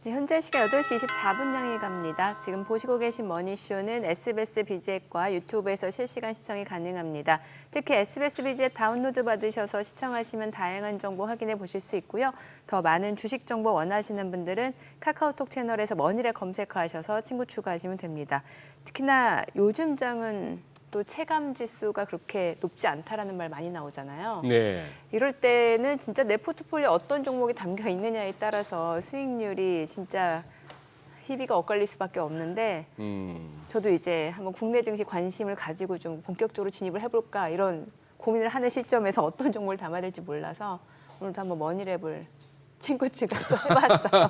네, 현재 시각 8시 24분 향해 갑니다. 지금 보시고 계신 머니쇼는 SBS 비즈앱과 유튜브에서 실시간 시청이 가능합니다. 특히 SBS 비즈앱 다운로드 받으셔서 시청하시면 다양한 정보 확인해 보실 수 있고요. 더 많은 주식 정보 원하시는 분들은 카카오톡 채널에서 머니랩 검색하셔서 친구 추가하시면 됩니다. 특히나 요즘 장은 또 체감 지수가 그렇게 높지 않다라는 말 많이 나오잖아요. 네. 이럴 때는 진짜 내 포트폴리오에 어떤 종목이 담겨 있느냐에 따라서 수익률이 진짜 희비가 엇갈릴 수밖에 없는데 저도 이제 한번 국내 증시 관심을 가지고 좀 본격적으로 진입을 해볼까 이런 고민을 하는 시점에서 어떤 종목을 담아야 될지 몰라서 오늘도 한번 머니랩을 친구 추가 또 해봤어요.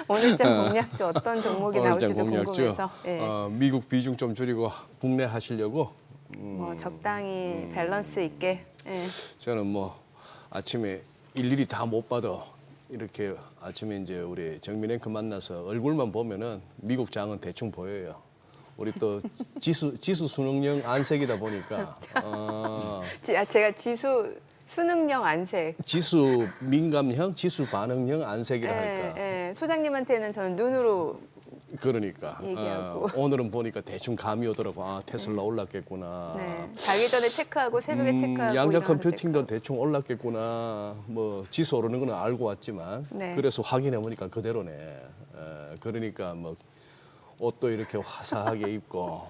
오늘장 공략주 어떤 종목이 나올지도 궁금해서. 예. 미국 비중 좀 줄이고 국내 하시려고. 뭐 적당히 밸런스 있게. 예. 저는 뭐 아침에 일일이 다 못 봐도 이렇게 아침에 이제 우리 정민 앵커 만나서 얼굴만 보면은 미국 장은 대충 보여요. 우리 또 지수 수능형 안색이다 보니까 제가 지수 수능형 안색. 지수 민감형, 지수 반응형 안색이라 할까. 예. 소장님한테는 저는 눈으로 그러니까 얘기하고. 오늘은 보니까 대충 감이 오더라고. 아 테슬라 올랐겠구나. 네. 자기 전에 체크하고 새벽에 체크하고 양자 일어나서 컴퓨팅도 대충 올랐겠구나. 뭐 지수 오르는 건 알고 왔지만 네. 그래서 확인해 보니까 그대로네. 그러니까 뭐 옷도 이렇게 화사하게 입고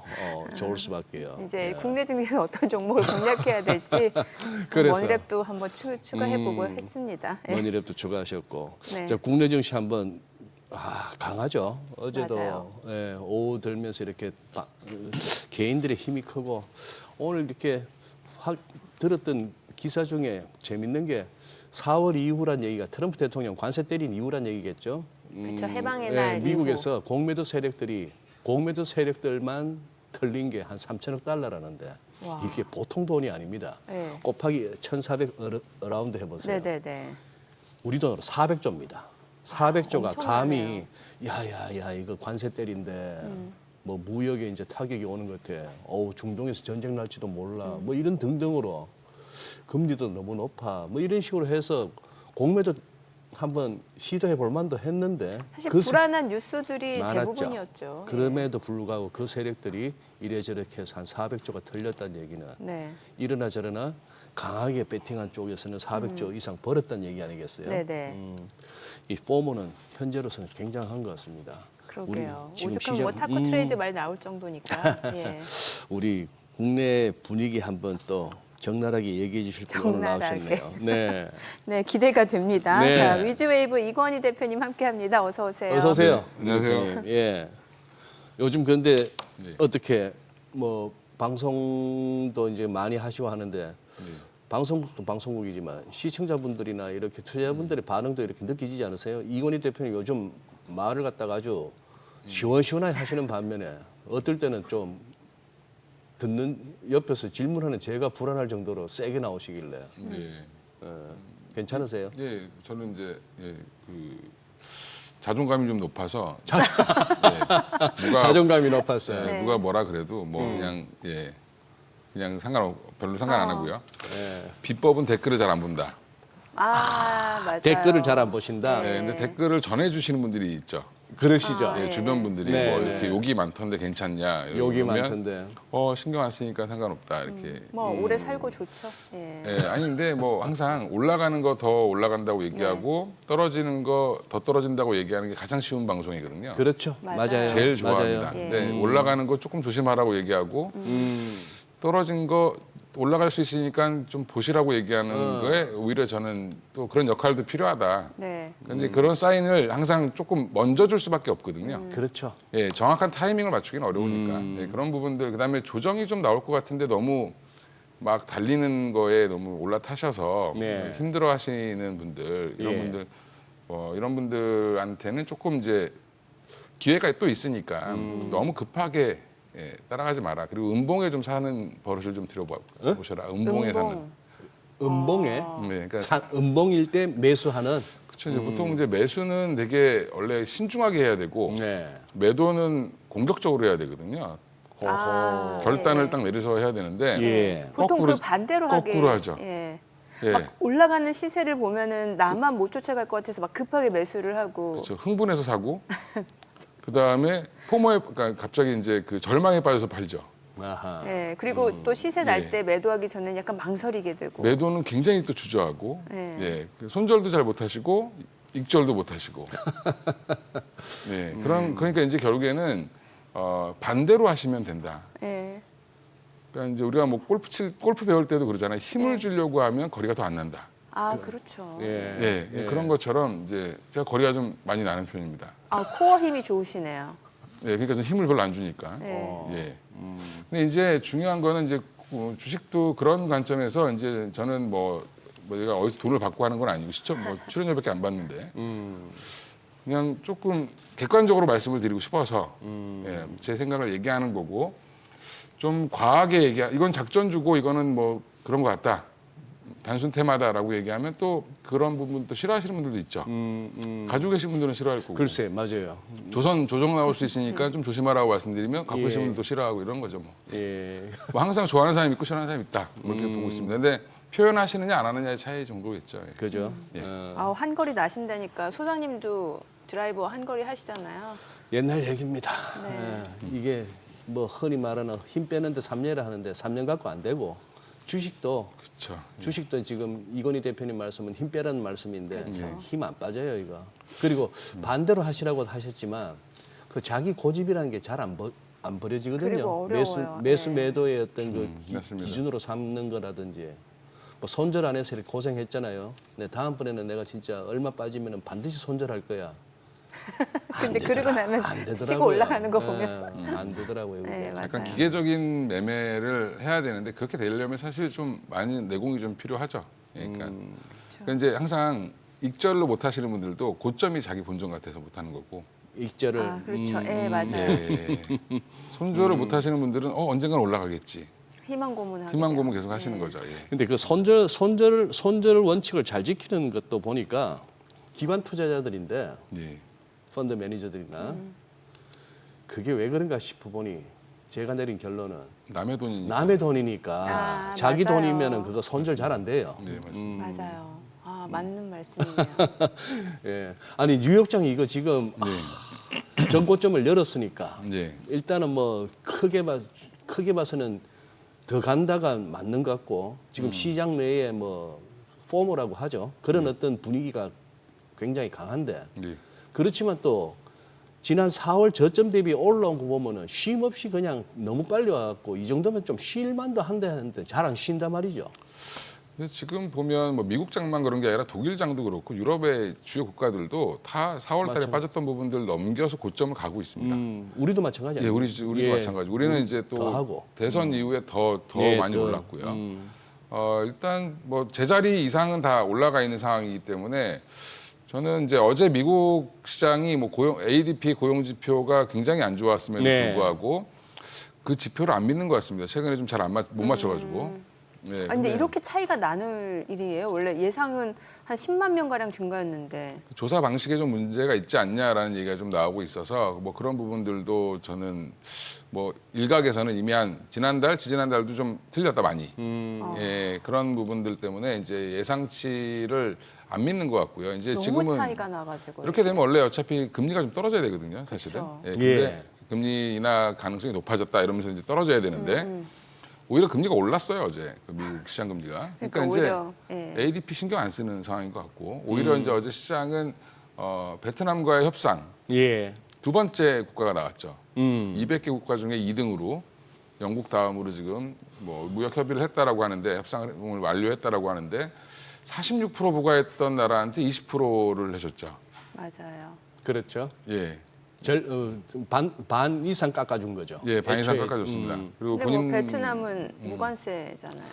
좋을 수밖에요. 이제 예. 국내 증시에서 어떤 종목을 공략해야 될지 그래서. 머니랩도 한번 추가해보고 했습니다. 예. 머니랩도 추가하셨고 네. 자, 국내 증시 한번 강하죠. 어제도 맞아요. 예, 오후 들면서 이렇게 개인들의 힘이 크고 오늘 이렇게 확 들었던 기사 중에 재밌는 게 4월 이후란 얘기가 트럼프 대통령 관세 때린 이후란 얘기겠죠. 그렇죠. 해방의 예, 날 미국에서 공매도 세력들만 털린 게 한 3천억 달러라는데 와. 이게 보통 돈이 아닙니다. 네. 곱하기 1,400 어라운드 해보세요. 네네네. 우리 돈으로 400조입니다. 400조가 엄청나네요. 감히 야야야 이거 관세 때린데 뭐 무역에 이제 타격이 오는 것 같아. 중동에서 전쟁 날지도 몰라. 뭐 이런 등등으로 금리도 너무 높아. 뭐 이런 식으로 해서 공매도 한번 시도해 볼 만도 했는데 사실 그 불안한 뉴스들이 많았죠. 대부분이었죠. 그럼에도 불구하고 그 세력들이 이래저렇게 해서 한 400조가 털렸다는 얘기는 네. 이러나 저러나 강하게 배팅한 쪽에서는 400조 이상 벌었다는 얘기 아니겠어요? 네네. 이 포모는 현재로서는 굉장한 것 같습니다. 그러게요. 지금 오죽하면 뭐 타코 트레이드 말 나올 정도니까. 예. 우리 국내 분위기 한번 또 적나라하게 얘기해 주실 분 오늘 적나라하게. 나오셨네요. 네. 네, 기대가 됩니다. 네. 자, 위즈웨이브 이건희 대표님 함께합니다. 어서 오세요. 어서 오세요. 네, 안녕하세요. 예. 요즘 그런데 네. 어떻게 뭐 방송도 이제 많이 하시고 하는데 방송국도 방송국이지만 시청자분들이나 이렇게 투자자분들의 반응도 이렇게 느끼지지 않으세요? 이건희 대표님 요즘 말을 갖다가 아주 시원시원하게 하시는 반면에 어떨 때는 좀 듣는 옆에서 질문하는 제가 불안할 정도로 세게 나오시길래 네. 괜찮으세요? 예, 저는 이제 자존감이 좀 높아서 누가 자존감이 높았어요. 네. 누가 뭐라 그래도 뭐 그냥 별로 상관 안 하고요. 비법은 댓글을 잘 안 본다. 맞아요. 댓글을 잘 안 보신다. 네, 근데 댓글을 전해주시는 분들이 있죠. 그러시죠. 예, 네. 주변 분들이 네, 뭐 네. 이렇게 욕이 많던데 괜찮냐. 이러고 욕이 그러면 많던데. 신경 안 쓰니까 상관없다 이렇게. 뭐 오래 살고 좋죠. 예. 예, 아니 근데 뭐 항상 올라가는 거 더 올라간다고 얘기하고 떨어지는 거 더 떨어진다고 얘기하는 게 가장 쉬운 방송이거든요. 그렇죠. 맞아요. 맞아요. 제일 좋아합니다. 맞아요. 예. 네, 올라가는 거 조금 조심하라고 얘기하고 떨어진 거 올라갈 수 있으니까 좀 보시라고 얘기하는 거에 오히려 저는 또 그런 역할도 필요하다. 네. 근데 그런 사인을 항상 조금 먼저 줄 수밖에 없거든요. 그렇죠. 예, 정확한 타이밍을 맞추기는 어려우니까 네, 그런 부분들 그다음에 조정이 좀 나올 것 같은데 너무 막 달리는 거에 너무 올라타셔서 네. 힘들어하시는 분들 이런 예. 분들 이런 분들한테는 조금 이제 기회가 또 있으니까 너무 급하게 따라가지 마라. 그리고 음봉에 좀 사는 버릇을 좀 들여보셔라. 음봉에 사는. 음봉에 네, 그러니까 음봉일 때 매수하는. 그렇죠. 이제 보통 이제 매수는 되게 원래 신중하게 해야 되고 네. 매도는 공격적으로 해야 되거든요. 호호. 결단을 네. 딱 내려서 해야 되는데 예. 보통 거꾸로- 그 반대로 거꾸로 하게. 하죠. 예. 예. 막 올라가는 시세를 보면은 나만 못 쫓아갈 것 같아서 막 급하게 매수를 하고. 그렇죠. 흥분해서 사고 그 다음에 포모에 그러니까 갑자기 이제 그 절망에 빠져서 팔죠. 아하. 예, 그리고 또 시세 날 예. 때 매도하기 전에 약간 망설이게 되고. 매도는 굉장히 또 주저하고 예. 예. 그 손절도 잘 못하시고 익절도 못하시고 예. 그러니까 이제 결국에는 반대로 하시면 된다. 예. 그러니까 이제 우리가 뭐 골프 배울 때도 그러잖아요. 힘을 예. 주려고 하면 거리가 더 안 난다. 아, 그렇죠. 예. 예, 그런 것처럼 이제 제가 거리가 좀 많이 나는 편입니다. 아, 코어 힘이 좋으시네요. 예, 그러니까 좀 힘을 별로 안 주니까. 네. 예. 근데 이제 중요한 거는 이제 주식도 그런 관점에서 이제 저는 뭐 내가 어디서 돈을 받고 하는 건 아니고 출연료밖에 안 받는데 그냥 조금 객관적으로 말씀을 드리고 싶어서 예, 제 생각을 얘기하는 거고 좀 과하게 이건 작전주고 이거는 뭐 그런 것 같다. 단순 테마다라고 얘기하면 또 그런 부분도 싫어하시는 분들도 있죠. 가지고 계신 분들은 싫어할 거고. 글쎄, 맞아요. 조정 나올 수 있으니까 좀 조심하라고 말씀드리면 갖고 계신 분들도 싫어하고 이런 거죠. 뭐. 예. 뭐 항상 좋아하는 사람이 있고 싫어하는 사람이 있다. 뭐 이렇게 보고 있습니다. 근데 표현하시느냐 안 하느냐의 차이 정도겠죠. 예. 그죠? 예. 아, 한거리 나신다니까 소장님도 드라이버 한거리 하시잖아요. 옛날 얘기입니다. 네. 예. 이게 뭐 흔히 말하는 힘 빼는데 3년을 하는데 3년 갖고 안 되고 주식도 그렇죠. 지금 이건희 대표님 말씀은 힘 빼라는 말씀인데 그렇죠. 힘 안 빠져요 이거. 그리고 반대로 하시라고 하셨지만 그 자기 고집이라는 게 잘 안 버려지거든요. 그리고 어려워요. 매수 네. 매도의 어떤 그 맞습니다. 기준으로 삼는 거라든지 뭐 손절 안 해서 이렇게 고생했잖아요. 근데 다음번에는 내가 진짜 얼마 빠지면 반드시 손절할 거야. 근데 그러고 나면 안 되더라고요. 치고 올라가는 거 보면. 예, 안 되더라고요. 그게. 네, 맞아요. 약간 기계적인 매매를 해야 되는데 그렇게 되려면 사실 좀 많이 내공이 좀 필요하죠. 그러니까, 그러니까 이제 항상 익절로 못 하시는 분들도 고점이 자기 본전 같아서 못 하는 거고. 익절을 아, 그렇죠. 예, 맞아요. 예. 손절을 못 하시는 분들은 언젠간 올라가겠지. 희망 고문하고. 희망 고문 계속 하시는 거죠. 예. 근데 그 손절 원칙을 잘 지키는 것도 보니까 기관 투자자들인데 예. 펀드 매니저들이나 그게 왜 그런가 싶어 보니 제가 내린 결론은 남의 돈이니까. 남의 돈이니까 아, 자기 맞아요. 돈이면은 그거 손절 잘 안 돼요. 네, 맞습니다. 맞아요. 아, 맞는 말씀이네요. 예. 아니 뉴욕장이 이거 지금 전고점을 열었으니까 예. 일단은 뭐 크게 봐서는 더 간다가 맞는 것 같고 지금 시장 내에 뭐 포모라고 하죠. 그런 어떤 분위기가 굉장히 강한데 예. 그렇지만 또 지난 4월 저점 대비 올라온 거 보면은 쉼 없이 그냥 너무 빨리 와갖고 이 정도면 좀 쉴만도 한데 하는데 잘 안 쉰단 말이죠. 근데 지금 보면 뭐 미국장만 그런 게 아니라 독일장도 그렇고 유럽의 주요 국가들도 다 4월달에 맞죠. 빠졌던 부분들 넘겨서 고점을 가고 있습니다. 우리도 마찬가지 예, 아니에요? 우리도 예. 마찬가지. 우리는 이제 더 또 하고. 대선 이후에 더 예, 많이 더, 올랐고요. 일단 뭐 제자리 이상은 다 올라가 있는 상황이기 때문에 저는 이제 어제 미국 시장이 뭐 ADP 고용 지표가 굉장히 안 좋았음에도 네. 불구하고 그 지표를 안 믿는 것 같습니다. 최근에 좀 잘 못 맞춰가지고. 네, 아, 근데 이렇게 차이가 나눌 일이에요? 원래 예상은 한 10만 명 가량 증가했는데. 조사 방식에 좀 문제가 있지 않냐라는 얘기가 좀 나오고 있어서 뭐 그런 부분들도 저는 뭐 일각에서는 이미 한 지지난달도 좀 틀렸다 많이. 예, 그런 부분들 때문에 이제 예상치를 안 믿는 것 같고요. 이제 너무 지금은 차이가 나가지고. 이렇게 되면 원래 어차피 금리가 좀 떨어져야 되거든요, 사실은. 그쵸. 예, 근데 예. 금리 인하 가능성이 높아졌다 이러면서 이제 떨어져야 되는데 오히려 금리가 올랐어요 어제 그 미국 시장 금리가. 그러니까 이제 오히려, 예. ADP 신경 안 쓰는 상황인 것 같고 오히려 이제 어제 시장은 베트남과의 협상 예. 두 번째 국가가 나왔죠. 200. 200개 국가 중에 2등으로 영국 다음으로 지금 뭐 무역 협의를 했다라고 하는데 협상을 완료했다라고 하는데 46% 부과했던 나라한테 20%를 해줬죠. 맞아요. 그렇죠. 예, 반 이상 깎아준 거죠. 예, 반 이상 애초에. 깎아줬습니다. 그리고 근데 뭐 베트남은 무관세잖아요.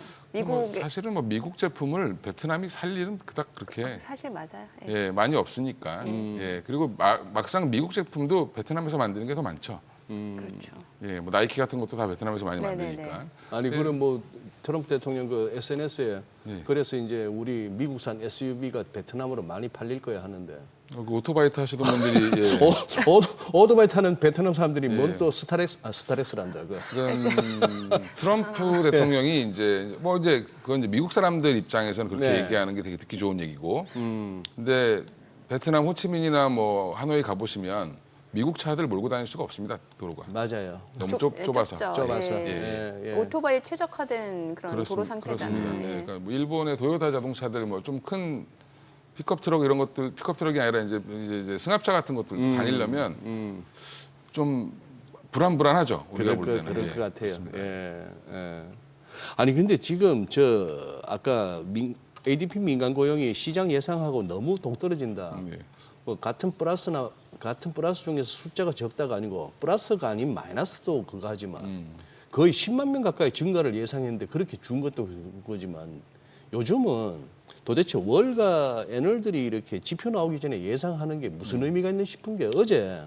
뭐 미국에 사실은 뭐 미국 제품을 베트남이 살 일은 그닥 그렇게 사실 맞아요. 예. 예, 많이 없으니까. 예, 그리고 막상 미국 제품도 베트남에서 만드는 게 더 많죠. 그렇죠. 예, 뭐 나이키 같은 것도 다 베트남에서 많이 네네네. 만드니까. 아니 네. 그럼 뭐 트럼프 대통령 그 SNS에 네. 그래서 이제 우리 미국산 SUV가 베트남으로 많이 팔릴 거야 하는데 그 오토바이 타시던 분들이 예. 오토바이 타는 베트남 사람들이 뭔 또 스타렉스란다. 트럼프 대통령이 이제 뭐 이제 그건 이제 미국 사람들 입장에서는 그렇게 네. 얘기하는 게 되게 듣기 좋은 얘기고. 근데 베트남 호치민이나 뭐 하노이 가보시면 미국 차들 몰고 다닐 수가 없습니다. 도로가 맞아요. 너무 좁아서. 좁아서. 예. 예. 오토바이에 최적화된 그런 도로 상태잖아요. 그렇습니다. 예. 예. 그러니까 뭐 일본의 도요타 자동차들 뭐 좀 큰 픽업 트럭 이런 것들 픽업 트럭이 아니라 이제 승합차 같은 것들 다니려면 좀 불안하죠. 우리가 볼 때는. 그럴 예, 것 같아요. 그렇습니다. 예. 아니 근데 지금 저 아까 ADP 민간 고용이 시장 예상하고 너무 동떨어진다. 예. 뭐 같은 플러스 중에서 숫자가 적다가 아니고 플러스가 아닌 마이너스도 그거 하지만 거의 10만 명 가까이 증가를 예상했는데 그렇게 준 것도 그거지만 요즘은 도대체 월가 애널들이 이렇게 지표 나오기 전에 예상하는 게 무슨 의미가 있나 싶은 게 어제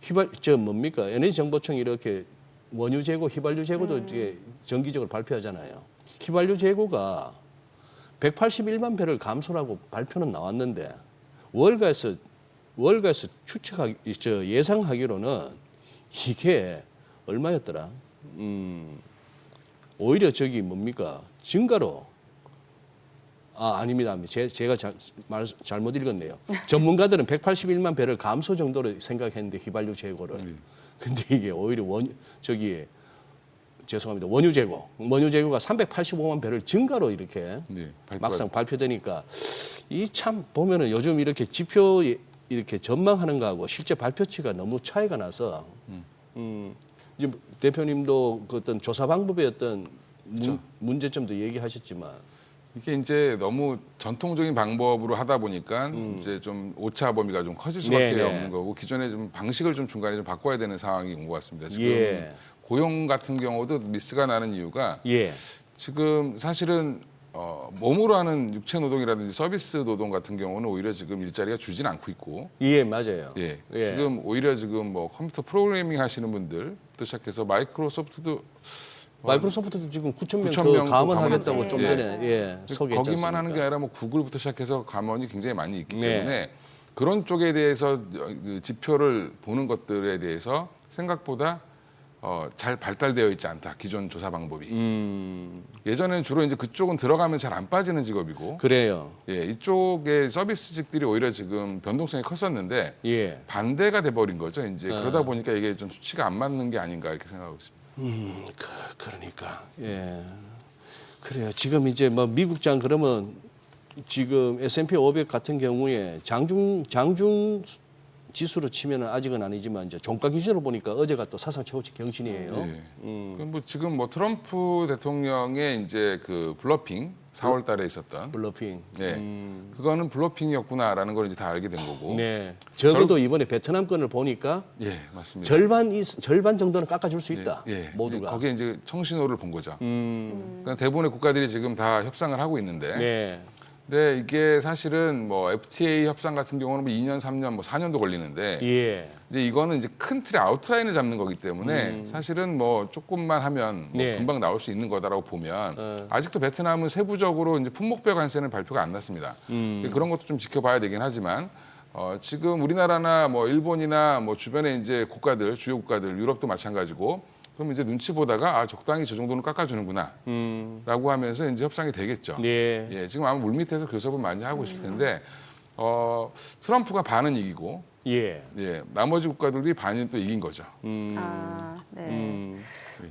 에너지 정보청이 이렇게 원유 재고, 휘발유 재고도 이제 정기적으로 발표하잖아요. 휘발유 재고가 181만 배를 감소라고 발표는 나왔는데 월가에서 예상하기로는 이게 얼마였더라? 오히려 저기 증가로 아닙니다. 제가 잘못 읽었네요. 전문가들은 181만 배를 감소 정도로 생각했는데 휘발유 재고를. 근데 이게 오히려 원유 재고가 385만 배를 증가로 이렇게 막상 발표되니까 이 참 보면은 요즘 이렇게 지표 이렇게 전망하는 거하고 실제 발표치가 너무 차이가 나서 이제 대표님도 그 어떤 조사 방법의 어떤 문제점도 얘기하셨지만 이게 이제 너무 전통적인 방법으로 하다 보니까 이제 좀 오차 범위가 좀 커질 수밖에 네네. 없는 거고 기존에 좀 방식을 좀 중간에 좀 바꿔야 되는 상황이 온 것 같습니다. 지금 예. 고용 같은 경우도 미스가 나는 이유가 예. 지금 사실은 몸으로 하는 육체 노동이라든지 서비스 노동 같은 경우는 오히려 지금 일자리가 줄진 않고 있고 예, 맞아요. 예. 예. 지금 오히려 지금 뭐 컴퓨터 프로그래밍 하시는 분들부터 시작해서 마이크로소프트도 마이크로소프트도 지금 9천 명 9,000 더 명 감원하겠다고 또 좀 감원. 전에 소개했지 거기만 하는 게 않습니까? 아니라 뭐 구글부터 시작해서 감원이 굉장히 많이 있기 네. 때문에 그런 쪽에 대해서 그 지표를 보는 것들에 대해서 생각보다 잘 발달되어 있지 않다. 기존 조사 방법이. 예전에는 주로 이제 그쪽은 들어가면 잘 안 빠지는 직업이고 그래요. 예, 이쪽의 서비스직들이 오히려 지금 변동성이 컸었는데 예. 반대가 돼버린 거죠. 이제 그러다 보니까 이게 좀 수치가 안 맞는 게 아닌가 이렇게 생각하고 있습니다. 그러니까 예. 그래요. 지금 이제 뭐 미국장 그러면 지금 S&P 500 같은 경우에 장중 지수로 치면은 아직은 아니지만 이제 종가 기준으로 보니까 어제가 또 사상 최고치 경신이에요. 예. 뭐 지금 뭐 트럼프 대통령의 이제 그 블러핑 4월달에 있었던 블러핑. 예. 그거는 블러핑이었구나라는 걸 이제 다 알게 된 거고. 네. 적어도 이번에 베트남 건을 보니까 예, 맞습니다. 절반 정도는 깎아줄 수 있다. 예. 모두가. 거기에 이제 청신호를 본 거죠. 그러니까 대부분의 국가들이 지금 다 협상을 하고 있는데. 네. 근데 이게 사실은 뭐 FTA 협상 같은 경우는 뭐 2년, 3년, 뭐 4년도 걸리는데 예. 이제 이거는 이제 큰 틀의 아웃라인을 잡는 거기 때문에 사실은 뭐 조금만 하면 뭐 네. 금방 나올 수 있는 거다라고 보면 아직도 베트남은 세부적으로 이제 품목별 관세는 발표가 안 났습니다. 그런 것도 좀 지켜봐야 되긴 하지만 지금 우리나라나 뭐 일본이나 뭐 주변에 이제 국가들, 주요 국가들, 유럽도 마찬가지고 그럼 이제 눈치 보다가 적당히 저 정도는 깎아주는구나라고 하면서 이제 협상이 되겠죠. 네. 예, 지금 아마 물밑에서 교섭을 많이 하고 있을 텐데 트럼프가 반은 이기고 예. 예, 나머지 국가들이 반은 또 이긴 거죠. 아, 네.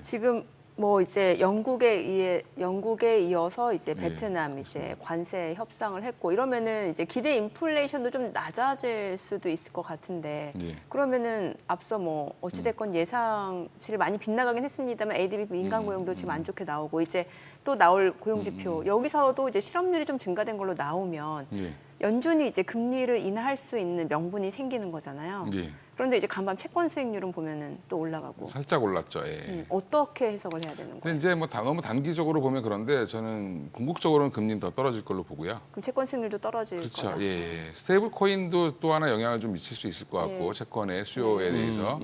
지금 뭐 이제 영국에 이어서 이제 베트남 이제 관세 협상을 했고 이러면은 이제 기대 인플레이션도 좀 낮아질 수도 있을 것 같은데 예. 그러면은 앞서 뭐 어찌됐건 예상치를 많이 빗나가긴 했습니다만 ADP 민간 고용도 지금 안 좋게 나오고 이제 또 나올 고용 지표 여기서도 이제 실업률이 좀 증가된 걸로 나오면 예. 연준이 이제 금리를 인하할 수 있는 명분이 생기는 거잖아요. 예. 그런데 이제 간밤 채권 수익률은 보면은 또 올라가고 살짝 올랐죠. 예. 어떻게 해석을 해야 되는 근데 거예요? 이제 뭐 너무 단기적으로 보면 그런데 저는 궁극적으로는 금리는 더 떨어질 걸로 보고요. 그럼 채권 수익률도 떨어질 그렇죠. 거다. 예. 스테이블 코인도 또 하나 영향을 좀 미칠 수 있을 것 같고 채권의 수요에 대해서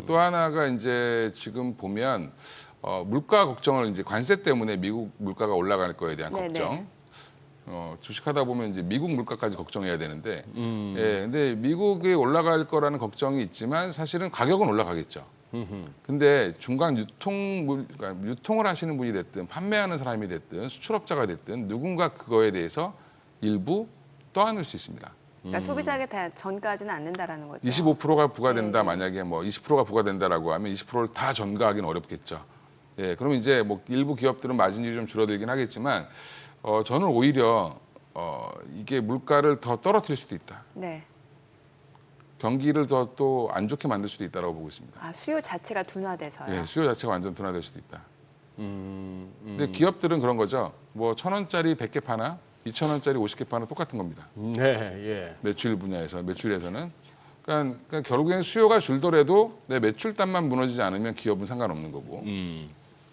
또 하나가 이제 지금 보면 물가 걱정을 이제 관세 때문에 미국 물가가 올라갈 거에 대한 네네. 걱정. 주식하다 보면 이제 미국 물가까지 걱정해야 되는데, 예, 근데 미국이 올라갈 거라는 걱정이 있지만 사실은 가격은 올라가겠죠. 근데 중간 그러니까 유통을 하시는 분이 됐든 판매하는 사람이 됐든 수출업자가 됐든 누군가 그거에 대해서 일부 떠안을 수 있습니다. 그러니까 소비자에게 다 전가하지는 않는다라는 거죠. 25%가 부과된다. 네. 만약에 뭐 20%가 부과된다라고 하면 20%를 다 전가하기는 어렵겠죠. 예, 그럼 이제 뭐 일부 기업들은 마진율이 좀 줄어들긴 하겠지만 저는 오히려 이게 물가를 더 떨어뜨릴 수도 있다. 네. 경기를 더 또 안 좋게 만들 수도 있다라고 보고 있습니다. 아, 수요 자체가 둔화돼서요. 예, 수요 자체가 완전 둔화될 수도 있다. 근데 기업들은 그런 거죠. 뭐 1,000원짜리 100개 파나 2,000원짜리 50개 파나 똑같은 겁니다. 네, 예. 매출에서는. 그러니까 결국에는 수요가 줄더라도 내 매출단만 무너지지 않으면 기업은 상관없는 거고.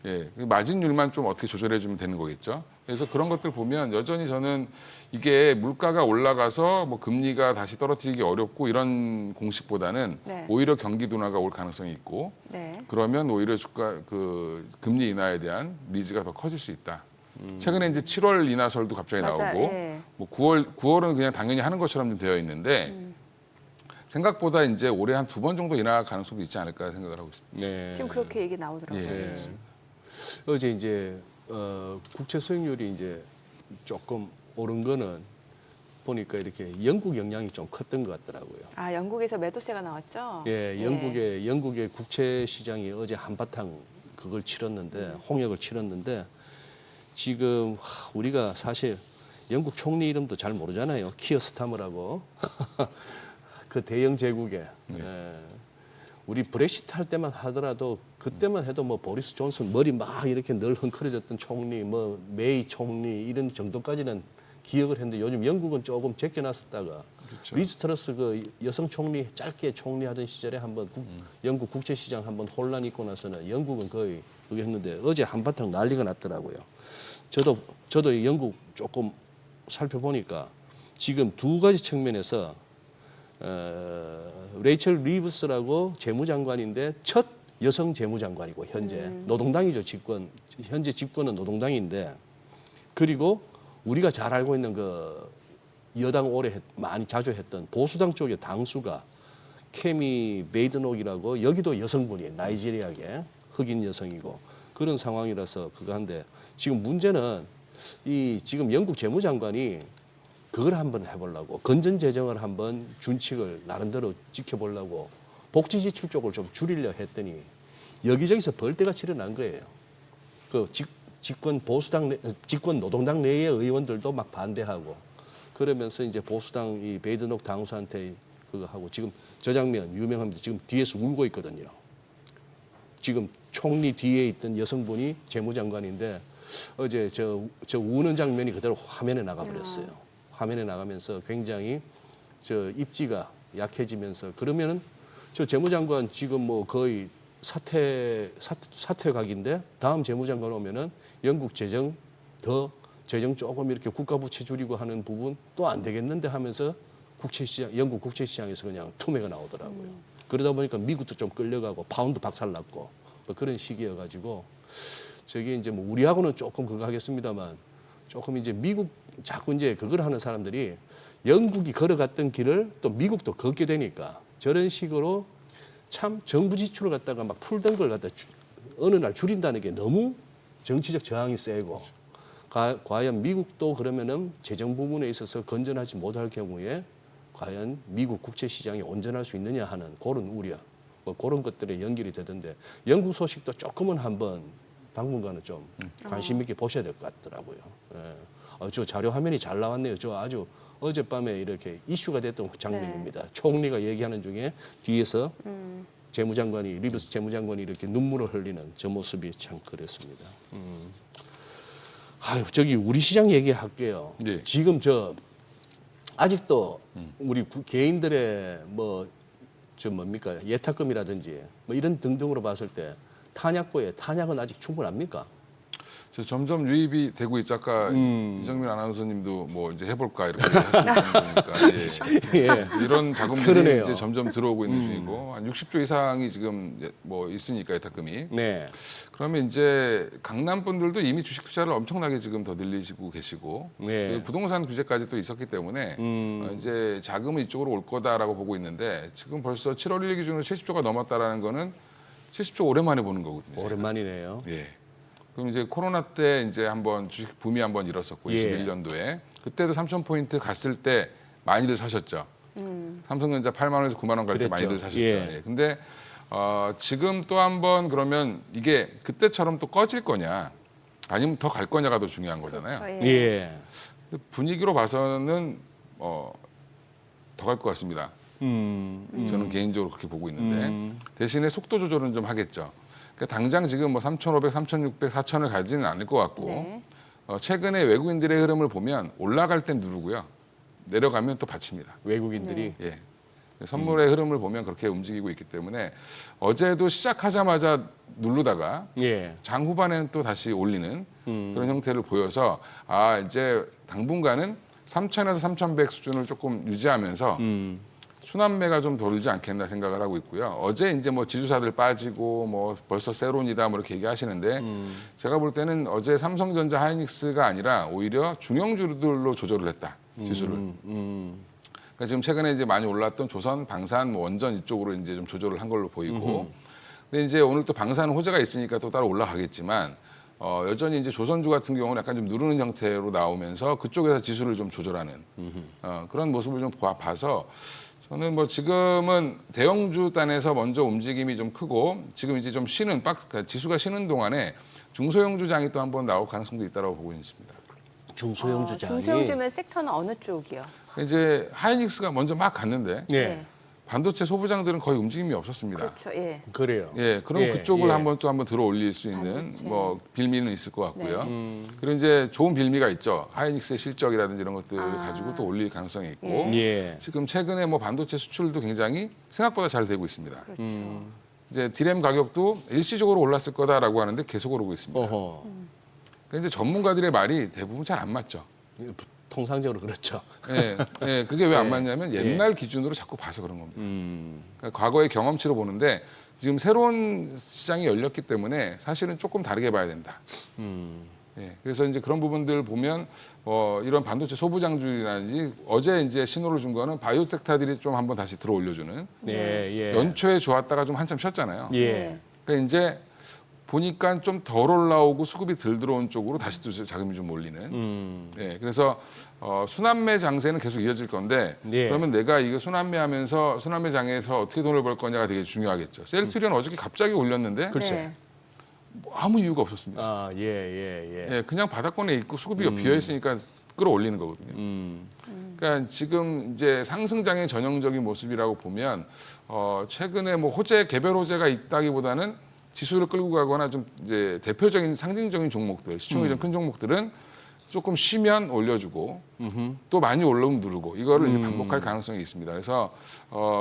예, 마진율만 좀 어떻게 조절해주면 되는 거겠죠. 그래서 그런 것들 보면 여전히 저는 이게 물가가 올라가서 뭐 금리가 다시 떨어뜨리기 어렵고 이런 공식보다는 네. 오히려 경기 둔화가 올 가능성이 있고 네. 그러면 오히려 금리 인하에 대한 니즈가 더 커질 수 있다. 최근에 이제 7월 인하설도 갑자기 맞아, 나오고 예. 뭐 9월은 그냥 당연히 하는 것처럼 좀 되어 있는데 생각보다 이제 올해 한 2번 정도 인하 가능성도 있지 않을까 생각을 하고 있습니다. 네. 지금 그렇게 얘기 나오더라고요. 예. 어제 이제 국채 수익률이 이제 조금 오른 거는 보니까 이렇게 영국 영향이 좀 컸던 것 같더라고요. 아, 영국에서 매도세가 나왔죠? 예, 영국의 국채 시장이 어제 한바탕 그걸 치렀는데 홍역을 치렀는데 지금 우리가 사실 영국 총리 이름도 잘 모르잖아요. 키어 스타머라고 그 대영 제국에 예. 우리 브렉시트 할 때만 하더라도 그때만 해도 뭐 보리스 존슨 머리 막 이렇게 늘 흥크러졌던 총리, 뭐 메이 총리 이런 정도까지는 기억을 했는데 요즘 영국은 조금 제껴놨었다가 그렇죠. 리즈 트러스 그 여성 총리 짧게 총리하던 시절에 한번 영국 국채 시장 한번 혼란 있고 나서는 영국은 거의 그게 했는데 어제 한바탕 난리가 났더라고요. 저도 영국 조금 살펴보니까 지금 두 가지 측면에서 레이첼 리브스라고 재무장관인데 첫 여성 재무장관이고 현재 노동당이죠. 현재 집권은 노동당인데 그리고 우리가 잘 알고 있는 그 여당 많이 자주 했던 보수당 쪽의 당수가 케미 베이드녹이라고 여기도 여성분이에요. 나이지리아계 흑인 여성이고 그런 상황이라서 그거 한데 지금 문제는 지금 영국 재무장관이 그걸 한번 해보려고 건전 재정을 한번 준칙을 나름대로 지켜보려고 복지 지출 쪽을 좀 줄이려 했더니 여기저기서 벌떼가 일어난 거예요. 그 집권 노동당 내의 의원들도 막 반대하고 그러면서 이제 보수당 이 베이드녹 당수한테 그거 하고 지금 저 장면 유명합니다. 지금 뒤에서 울고 있거든요. 지금 총리 뒤에 있던 여성분이 재무장관인데 어제 저 우는 장면이 그대로 화면에 나가버렸어요. 화면에 나가면서 굉장히 저 입지가 약해지면서 그러면은 저 재무장관 지금 뭐 거의 사퇴각인데 다음 재무장관 오면은 영국 재정 조금 이렇게 국가 부채 줄이고 하는 부분 또 안 되겠는데 하면서 영국 국채 시장에서 그냥 투매가 나오더라고요. 그러다 보니까 미국도 좀 끌려가고 파운드 박살났고 뭐 그런 시기여가지고 저기 이제 뭐 우리하고는 조금 그거 하겠습니다만 조금 이제 미국 자꾸 이제 그걸 하는 사람들이 영국이 걸어갔던 길을 또 미국도 걷게 되니까 저런 식으로 참 정부 지출을 갖다가 막 풀던 걸 갖다 어느 날 줄인다는 게 너무 정치적 저항이 세고 과연 미국도 그러면은 재정 부분에 있어서 건전하지 못할 경우에 과연 미국 국채 시장이 온전할 수 있느냐 하는 그런 우려, 뭐 그런 것들에 연결이 되던데 영국 소식도 조금은 한번 당분간은 좀 관심 있게 보셔야 될 것 같더라고요. 예. 저 자료 화면이 잘 나왔네요. 저 아주 어젯밤에 이렇게 이슈가 됐던 장면입니다. 총리가 얘기하는 중에 뒤에서 리브스 재무장관이 이렇게 눈물을 흘리는 저 모습이 참 그랬습니다. 아유, 저기 우리 시장 얘기할게요. 네. 지금 아직도 우리 개인들의 뭡니까 예탁금이라든지 뭐 이런 등등으로 봤을 때 탄약은 아직 충분합니까? 저 점점 유입이 되고 있죠. 아까 이정민 아나운서님도 뭐 이제 해볼까 이렇게 하시는 거니까 예. 이런 자금들이 그러네요. 이제 점점 들어오고 있는 중이고 한 60조 이상이 지금 이제 뭐 있으니까 예탁금이. 네. 그러면 이제 강남 분들도 이미 주식 투자를 엄청나게 지금 더 늘리시고 계시고 네. 그 부동산 규제까지 또 있었기 때문에 이제 자금은 이쪽으로 올 거다라고 보고 있는데 지금 벌써 7월 1일 기준으로 70조가 넘었다라는 거는 70조 오랜만에 보는 거거든요. 오랜만이네요. 예. 그럼 이제 코로나 때 이제 한번 주식 붐이 한번 일었었고 예. 21년도에 그때도 3,000포인트 갔을 때 많이들 사셨죠. 삼성전자 8만 원에서 9만 원 갈 때 그랬죠. 많이들 사셨죠. 예. 예. 근데 지금 또 한번 그러면 이게 그때처럼 또 꺼질 거냐 아니면 더 갈 거냐가 더 중요한 거잖아요. 그렇죠. 예. 근데 분위기로 봐서는 더 갈 것 같습니다. 저는 개인적으로 그렇게 보고 있는데 대신에 속도 조절은 좀 하겠죠. 그러니까 당장 지금 뭐 3,500, 3,600, 4,000을 가지는 않을 것 같고 네. 최근에 외국인들의 흐름을 보면 올라갈 땐 누르고요. 내려가면 또 받칩니다. 외국인들이 예. 선물의 흐름을 보면 그렇게 움직이고 있기 때문에 어제도 시작하자마자 누르다가 예. 장 후반에는 또 다시 올리는 그런 형태를 보여서 이제 당분간은 3,000에서 3,100 수준을 조금 유지하면서 순환매가 좀 돌지 않겠나 생각을 하고 있고요. 어제 이제 뭐 지주사들 빠지고 뭐 벌써 세론이다 뭐 이렇게 얘기하시는데 제가 볼 때는 어제 삼성전자 하이닉스가 아니라 오히려 중형주들로 조절을 했다 지수를. 그러니까 지금 최근에 이제 많이 올랐던 조선, 방산, 뭐 원전 이쪽으로 이제 좀 조절을 한 걸로 보이고. 근데 이제 오늘 또 방산 호재가 있으니까 또 따로 올라가겠지만 여전히 이제 조선주 같은 경우는 약간 좀 누르는 형태로 나오면서 그쪽에서 지수를 좀 조절하는 그런 모습을 좀 봐서 저는 뭐 지금은 대형주 단에서 먼저 움직임이 좀 크고 지금 이제 좀 쉬는 그러니까 지수가 쉬는 동안에 중소형주장이 또 한번 나올 가능성도 있다고 보고 있습니다. 중소형 주장이 중소형주면 섹터는 어느 쪽이요? 이제 하이닉스가 먼저 막 갔는데 예. 반도체 소부장들은 거의 움직임이 없었습니다. 그렇죠. 예. 그래요. 예, 그럼 예, 그쪽을 예. 한번 들어 올릴 수 있는 반도체. 뭐 빌미는 있을 것 같고요. 네. 그리고 이제 좋은 빌미가 있죠. 하이닉스의 실적이라든지 이런 것들을 가지고 또 올릴 가능성이 있고 예. 지금 최근에 뭐 반도체 수출도 굉장히 생각보다 잘 되고 있습니다. 그렇죠. 이제 디램 가격도 일시적으로 올랐을 거다라고 하는데 계속 오르고 있습니다. 어허. 그러니까 이제 전문가들의 말이 대부분 잘 안 맞죠. 통상적으로 그렇죠. 예, 예, 그게 왜 안 네. 맞냐면 옛날 기준으로 자꾸 봐서 그런 겁니다. 그러니까 과거의 경험치로 보는데 지금 새로운 시장이 열렸기 때문에 사실은 조금 다르게 봐야 된다. 예, 그래서 이제 그런 부분들 보면 이런 반도체 소부장주라든지 어제 이제 신호를 준 거는 바이오 섹터들이 좀 한번 다시 들어 올려주는 예, 예. 연초에 좋았다가 좀 한참 쉬었잖아요. 예. 그러니까 이제 보니까 좀 덜 올라오고 수급이 덜 들어온 쪽으로 다시 또 자금이 좀 몰리는. 예, 그래서 순환매 장세는 계속 이어질 건데 예. 그러면 내가 이거 순환매하면서 순환매 장에서 어떻게 돈을 벌 거냐가 되게 중요하겠죠. 셀트리온 어저께 갑자기 올렸는데 글쎄. 네. 뭐 아무 이유가 없었습니다. 아, 예, 예, 예. 예, 그냥 바닥권에 있고 수급이 비어 있으니까 끌어올리는 거거든요. 그러니까 지금 이제 상승장의 전형적인 모습이라고 보면 최근에 뭐 개별 호재가 있다기보다는 지수를 끌고 가거나 좀 이제 대표적인 상징적인 종목들, 시총이 좀 큰 종목들은 조금 쉬면 올려주고 또 많이 올라오면 누르고 이거를 이제 반복할 가능성이 있습니다. 그래서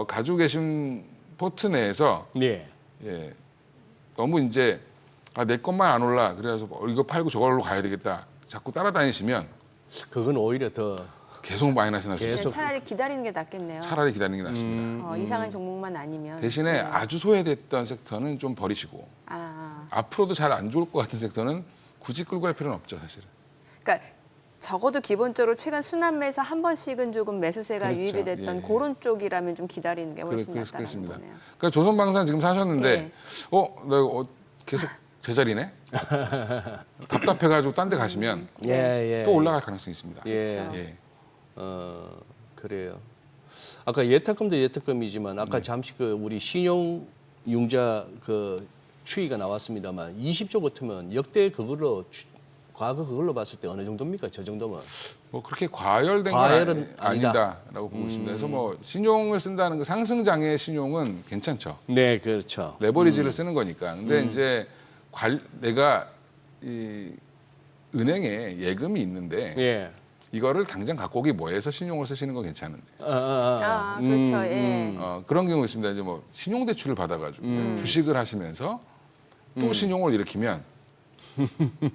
가지고 계신 포트 내에서 예. 예, 너무 이제 내 것만 안 올라 그래서 이거 팔고 저걸로 가야 되겠다 자꾸 따라다니시면 그건 오히려 더 계속 마이너스 날 수 있어요. 계속. 차라리 기다리는 게 낫겠네요. 차라리 기다리는 게 낫습니다. 이상한 종목만 아니면. 대신에 네. 아주 소외됐던 섹터는 좀 버리시고 앞으로도 잘 안 좋을 것 같은 섹터는 굳이 끌고 갈 필요는 없죠, 사실은. 그러니까 적어도 기본적으로 최근 순환매에서 한 번씩은 조금 매수세가 그렇죠. 유입이 됐던 예. 그런 쪽이라면 좀 기다리는 게 훨씬 낫다는 그렇습니다. 거네요. 그러니까 조선방산 지금 사셨는데 예. 나 이거 계속 제자리네? 답답해가지고 딴 데 가시면 예, 예. 또 올라갈 가능성이 있습니다. 예. 그렇죠. 예. 그래요. 아까 예탁금도 예탁금이지만 아까 잠시 그 우리 신용융자 그 추이가 나왔습니다만 20조 같으면 역대 그걸로 과거 그걸로 봤을 때 어느 정도입니까? 저 정도면. 뭐 그렇게 과열된 과열은 건 아니다. 아니다라고 보고 있습니다. 그래서 뭐 신용을 쓴다는 그 상승장의 신용은 괜찮죠. 네, 그렇죠. 레버리지를 쓰는 거니까. 근데 이제 내가 이 은행에 예금이 있는데 예. 이거를 당장 갖고 오기 뭐해서 신용을 쓰시는 건 괜찮은데 그렇죠. 예. 그런 경우 있습니다. 이제 뭐 신용 대출을 받아가지고 주식을 하시면서 또 신용을 일으키면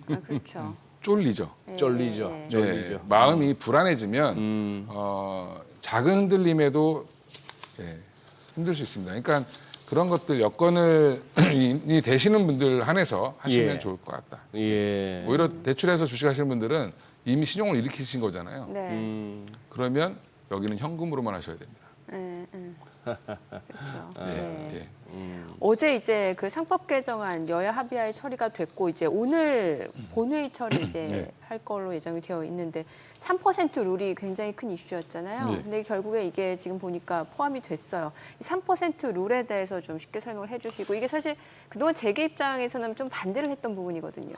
아, 그렇죠. 쫄리죠. 예, 쫄리죠. 예, 예. 쫄리죠. 네, 마음이 불안해지면 작은 흔들림에도 힘들 수 있습니다. 그러니까 그런 것들 여건을 이 되시는 분들 한해서 하시면 예. 좋을 것 같다. 예. 오히려 대출해서 주식하시는 분들은 이미 신용을 일으키신 거잖아요. 네. 그러면 여기는 현금으로만 하셔야 됩니다. 예, 예. 그렇죠. 예, 예. 예. 어제 이제 그 상법 개정안 여야 합의하에 처리가 됐고 이제 오늘 본회의 처리 이제 네. 할 걸로 예정이 되어 있는데 3% 룰이 굉장히 큰 이슈였잖아요. 네. 근데 결국에 이게 지금 보니까 포함이 됐어요. 이 3% 룰에 대해서 좀 쉽게 설명을 해주시고 이게 사실 그동안 재계 입장에서는 좀 반대를 했던 부분이거든요.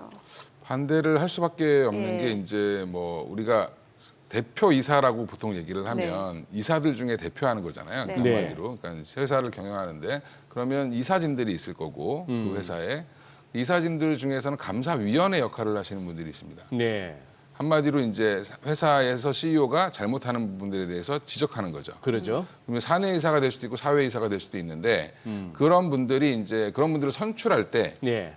반대를 할 수밖에 없는 예. 게 이제 뭐 우리가 대표 이사라고 보통 얘기를 하면 이사들 중에 대표하는 거잖아요. 네. 한마디로. 그러니까 회사를 경영하는데 그러면 이사진들이 있을 거고 그 회사에 이사진들 중에서는 감사위원회 역할을 하시는 분들이 있습니다. 네. 한마디로 이제 회사에서 CEO가 잘못하는 부분들에 대해서 지적하는 거죠. 그러죠. 그러면 사내 이사가 될 수도 있고 사회 이사가 될 수도 있는데 그런 분들이 이제 그런 분들을 선출할 때 네.